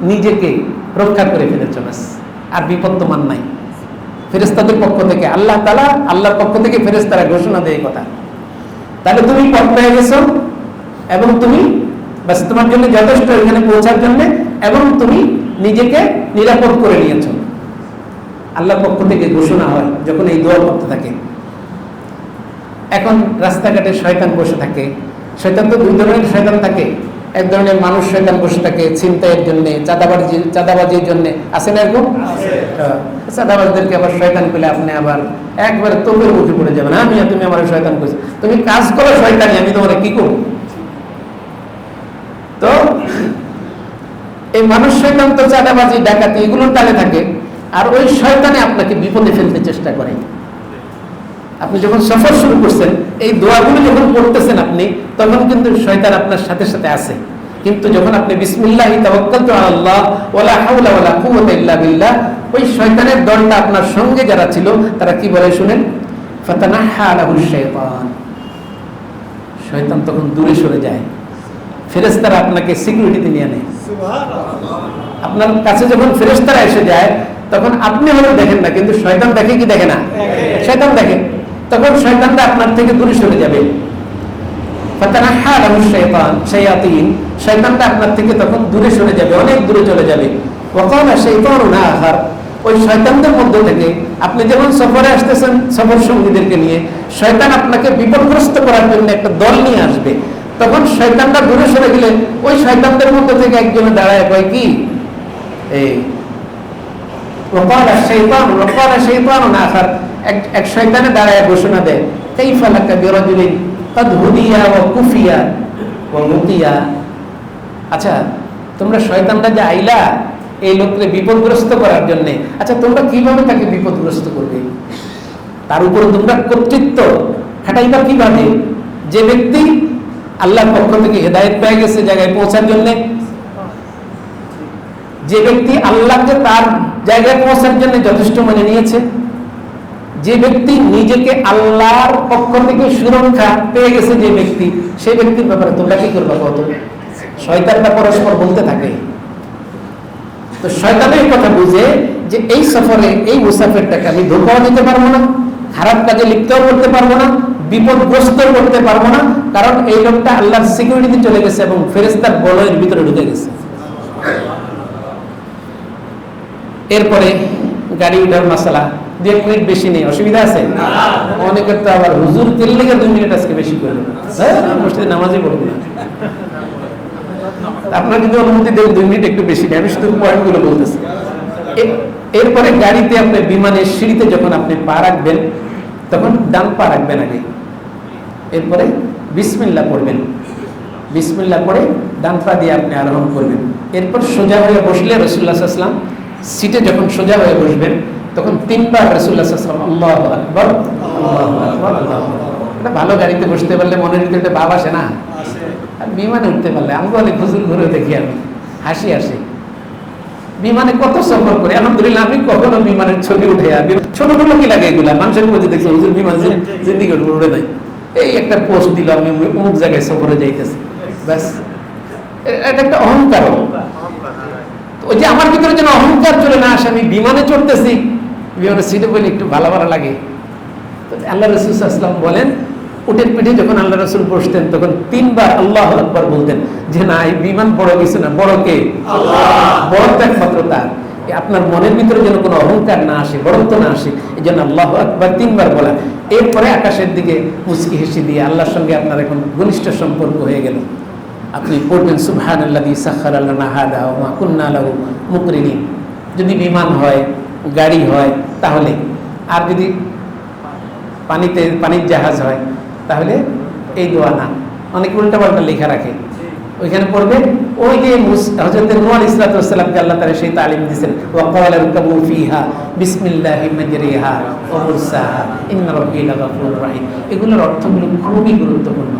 নিজেকে রক্ষা করে ফেলেছো, বাস আর বিপদ তোমার নাই। ফেরেশতাদের পক্ষ থেকে আল্লাহ তাআলা, আল্লাহর পক্ষ থেকে ফেরেশতারা ঘোষণা দেয় কথা, তাহলে তুমি পথ পেয়ে গেছো এবং তুমি বাস তোমার জন্য যথেষ্ট এখানে পৌঁছার জন্য, এবং তুমি নিজেকে নিরাপদ করে নিয়েছো। আল্লাহর পক্ষ থেকে ঘোষণা হয় যখন এই দোয়া করতে থাকে। এখন রাস্তাঘাটে শয়তান বসে থাকে, শয়তান তো 2 ধরনের শয়তান থাকে, এক ধরনের মানুষ শয়তান বসে থাকে ছিনতাইয়ের জন্য, চাঁদাবাজির জন্য, আছে না এরকম? চাঁদাবাজদেরকে আবার শয়তান পেলে আপনি আবার একবারে তোপের মুখে পড়ে যাবেন, তুমি আমার শয়তান করছো, তুমি কাজ করো শয়তানি, আমি তোমার কি করবো? তো এই মানুষ শয়তান তো চাঁদাবাজি ডাকাতি এগুলোর তালে থাকে, আর ওই শয়তানে আপনাকে বিপদে ফেলতে চেষ্টা করে। আপনি যখন সফর শুরু করছেন, এই দোয়াগুলো যখন পড়তেছেন আপনি, তখন কিন্তু শয়তান আপনার সাথে সাথে আছে, কিন্তু যখন আপনি বিসমিল্লাহি তাওয়াক্কালতু আলাল্লাহ ওয়ালা হাওলা ওয়ালা কুওয়াতা ইল্লা বিল্লাহ, ওই শয়তানের দলটা আপনার সঙ্গে যারা ছিল তারা কি বলে শুনেন, ফাতানাহা লাহু শাইতান, শয়তান তখন দূরে সরে যায়, ফেরেশতারা আপনাকে সিকিউরিটিতে নিয়ে নেয়। আপনার কাছে যখন ফেরেশতারা এসে যায়, তখন আপনি হয়তো দেখেন না, কিন্তু শয়তান দেখে কি দেখে না? শয়তান দেখে, তখন শয়তানটা আপনার থেকে দূরে সরে যাবে। ফাতানাহা লাহু শায়াতিন, শয়তানটা আপনার থেকে তখন দূরে সরে যাবে, অনেক দূরে চলে যাবে। ওয়া ক্বালা শাইতানুন আখার, ওই শয়তানদের মধ্য থেকে আপনি যখন সফরে আসতেছেন সফর সঙ্গীদেরকে নিয়ে, শয়তান আপনাকে বিপদগ্রস্ত করার জন্য একটা দল নিয়ে আসবে, তখন শয়তানটা দূরে সরে গেলে ওই শয়তানদের মধ্য থেকে একজনে দাঁড়ায় কয় কি, এই ওয়াকালা শাইতানুন আখার, এক শয়তানে দাঁড়ায় ঘোষণা দেয়, কাইফা লাকা বিরাজুলিন কাদ হুদিয়া ওয়া কুফিয়া ওয়া মুকিয়া, আচ্ছা তোমরা শয়তানরা যে আইলা এই লোককে বিপদগ্রস্ত করার জন্য, আচ্ছা তোমরা কিভাবে তাকে বিপদগ্রস্ত করবে, তার উপর তোমরা কর্তৃত্ব খাটাইবা কিভাবে? যে ব্যক্তি আল্লাহর পক্ষ থেকে হেদায়েত পেয়ে গেছে জায়গায় পৌঁছার জন্য, যে ব্যক্তি আল্লাহকে তার জায়গায় পৌঁছার জন্য যথেষ্ট মনে নিয়েছে, যে ব্যক্তি নিজেকে আল্লাহর পক্ষ থেকে সুরক্ষা পেয়ে গেছে যে ব্যক্তি, সেই ব্যক্তির ব্যাপারে তোমরা কি করবা কত? শয়তানটা পরস্পর বলতে থাকে। তো শয়তানের কথা বুঝে যে এই সফরে এই মুসাফিরটাকে আমি ধোঁকাও দিতে পারবো না, খারাপ কাজে লিপ্তও করতে পারবো না, বিপদগ্রস্ত করতে পারবো না, কারণ এই লোকটা আল্লাহর সিকিউরিটিতে চলে গেছে এবং ফেরেশতার বলয়ের ভিতরে ঢুকে গেছে। এরপরে গাড়ি উঠার মাসালা, 2 মিনিট বেশি নেই, অসুবিধা আছে? অনেকের তো আবার হুজুর তেল লেগে 2 মিনিট আজকে বেশি করলো, মসজিদে নামাজই পড়বো না। আপনার কিন্তু অনুমতি দেবেন 2 মিনিট একটু বেশি নেই, আমি শুধু পয়েন্টগুলো বলতেছি। এরপরে গাড়িতে আপনি বিমানের সিঁড়িতে যখন আপনি পা রাখবেন তখন ডান পা রাখবেন আগে, এরপরে বিসমিল্লাহ পড়বেন, বিসমিল্লাহ পড়ে ডান পা দিয়ে আপনি আরোহণ করবেন। এরপর সোজা হয়ে বসলে রাসূলুল্লাহ সাল্লাল্লাহু আলাইহি ওয়াসাল্লাম সিটে যখন সোজা হয়ে বসবেন তখন 3 বার রাসূলুল্লাহ সাল্লাল্লাহু আলাইহি ওয়াসাল্লাম আল্লাহু আকবার, আল্লাহু আকবার, আল্লাহু আকবার। এটা ভালো গাড়িতে বসতে পারলে মনের ভিতরে একটা ভাব আসে না? আর বিমানে উঠতে পারলে আমাকে অনেক হুজুর ঘুরে দেখি, আমি হাসি আসে। বিমানে কত সফর করে, আলহামদুলিল্লাহ আমি কখনো বিমানের ছবি উঠে ছোট ছোট কি লাগে এগুলা, মানুষের মধ্যে দেখছি হুজুর বিমান জিন্দিগি উড়ে নাই, এই একটা পোস্ট দিল আমি অমুক জায়গায় সফরে যাইতেছি, ব্যাস। এটা একটা অহংকার। ওই যে আমার ভিতরে যেন অহংকার চলে না আসে, আমি বিমানে চড়তেছি, বিমানের সিটে বলে একটু ভালো ভালো লাগে। আল্লাহ রাসূল সাল্লাল্লাহু আলাইহি ওয়াসাল্লাম বলেন উটের পিঠে যখন আল্লাহ রাসূল বসতেন তখন 3 বার আল্লাহু আকবার বলতেন, যে না এই বিমান বড় কিছু না, বড় কে? আল্লাহ। বড় একমাত্র তার। আপনার মনের ভিতরে যেন কোনো অহংকার না আসে, বড়ত্ব না আসে, এই জন্য আল্লাহু আকবার 3 বার বলা। এরপরে আকাশের দিকে মুচকি হেসে দিয়ে আল্লাহর সঙ্গে আপনার এখন ঘনিষ্ঠ সম্পর্ক হয়ে গেল। আপনি পড়বেন সুবহানাল্লাযী সাখারা লানা হাদা ওয়া মা কুন্না লাহু মুকরিনিন, যদি বিমান হয়, গাড়ি হয় তাহলে। আর যদি পানির জাহাজ হয় তাহলে এই দোয়া না, অনেক উল্টাপাল্টা লেখা রাখে, ওইখানে পড়বে ওই যে হযরত নূহ আলাইহিস সালামকে আল্লাহ তাআলা সেই তালিম দিয়েছেন, ওয়া ক্বালা রকাবু ফিহা বিসমিল্লাহি মাজরিহা ওয়া মুরসাহা ইন্না রাব্বী লাগাফুরুর রহিম। এগুলোর অর্থগুলো খুবই গুরুত্বপূর্ণ,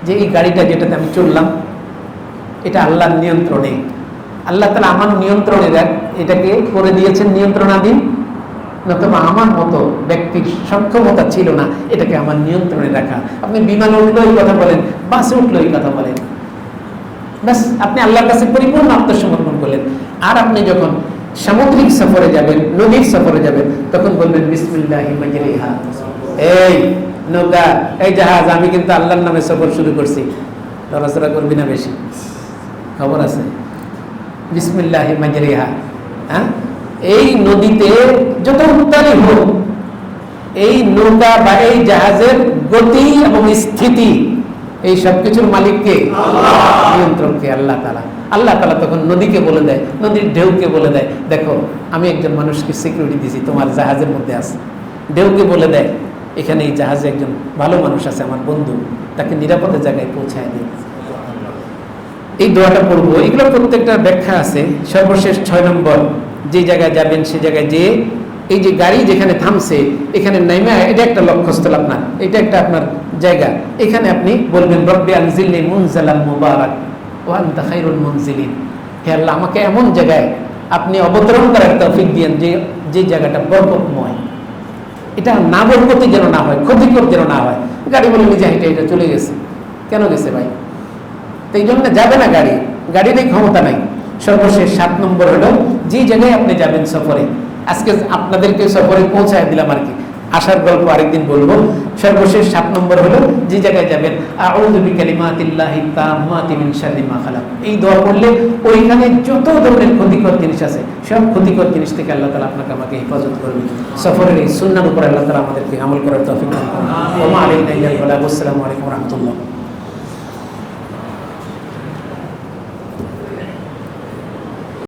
যে এই গাড়িটা যেটাতে আমি চললাম এটা আল্লাহর নিয়ন্ত্রণে, আল্লাহ তাআলা আমার নিয়ন্ত্রণে এটাকে করে দিয়েছেন নিয়ন্ত্রণাধীন, নতুবা আমার মতো ব্যক্তির সক্ষমতা ছিল না এটাকে আমার নিয়ন্ত্রণে রাখা। আপনি বিমানে উঠলেও এই কথা বলেন, বাসে উঠলেও এই কথা বলেন, ব্যাস আপনি আল্লাহর কাছে পরিপূর্ণ আত্মসমর্পণ করলেন। আর আপনি যখন সামুদ্রিক সফরে যাবেন, নদীর সফরে যাবেন, তখন বলবেন বিসমিল্লাহি মাজরিহা, এই নৌকা, এই জাহাজ, আমি কিন্তু আল্লাহর নামে সফর শুরু করছি, নড়াচড়া করবি না বেশি, খবর আছে? বিসমিল্লাহি মাজরিহা। হ্যাঁ, এই নদীতে যত উত্তালই হোক, এই নৌকা বা এই জাহাজের গতি এবং স্থিতি এই সবকিছুর মালিককে? আল্লাহ। নিয়ন্ত্রণকে আল্লাহ তাআলা। আল্লাহ তাআলা তখন নদীকে বলে দেয়, নদীর ঢেউকে বলে দেয়, দেখো আমি একজন মানুষকে সিকিউরিটি দিয়েছি, তোমার জাহাজের মধ্যে আছে। ঢেউকে বলে দেয়, এখানে এই জাহাজে একজন ভালো মানুষ আছে, আমার বন্ধু, তাকে নিরাপদে জায়গায় পৌঁছায় দিন। এই দোয়াটা পড়বো, এগুলো প্রত্যেকটা ব্যাখ্যা আছে। সর্বশেষ 6 নম্বর, যে জায়গায় যাবেন সে জায়গায় যে এই যে গাড়ি যেখানে থামছে এখানে নাইমা, এটা একটা লক্ষ্যস্থল আপনার, এটা একটা আপনার জায়গা, এখানে আপনি বলবেন রব্বি আনজিলনি মুনজালান মুবারাক ওয়া আনতা খায়রুল মুনজিলিন। হে আল্লাহ, আমাকে এমন জায়গায় আপনি অবতরণ করার তৌফিক দিয়েন যে জায়গাটা বরকতময়, এটা না বরকতি যেন না হয়, ক্ষতিকর যেন না হয়। গাড়ি বলে নিজে হেঁটে এটা চলে গেছে, কেন গেছে ভাই? তো এই জন্য যাবে না গাড়ি, গাড়ির এই ক্ষমতা নাই। সর্বশেষ 7 নম্বর হলো, যে জায়গায় আপনি যাবেন সফরে, আজকে আপনাদেরকে সফরে পৌঁছায় দিলাম আর কি, আসার গল্প আরেকদিন বলবো। সর্বশেষ 7 নম্বর হলো, যে জায়গায় যাবেন আউযু বিকালিমাতিল্লাহি তাম্মাতি মিন শাররি মা খালাক, এই দোয়া পড়লে ওইখানে যত ধরনের ক্ষতিকর জিনিস আছে সব ক্ষতিকর জিনিস থেকে আল্লাহ তাআলা আপনাকে আমাকে হেফাজত করবে। সফরের এই সুন্নাহর উপর আল্লাহ তাআলা আমাদেরকে আমল করার তৌফিক দান করুন। ওয়া মা আলাইনা ইল্লাল বালাগ। আসসালামু আলাইকুম ওয়া রাহমাতুল্লাহ।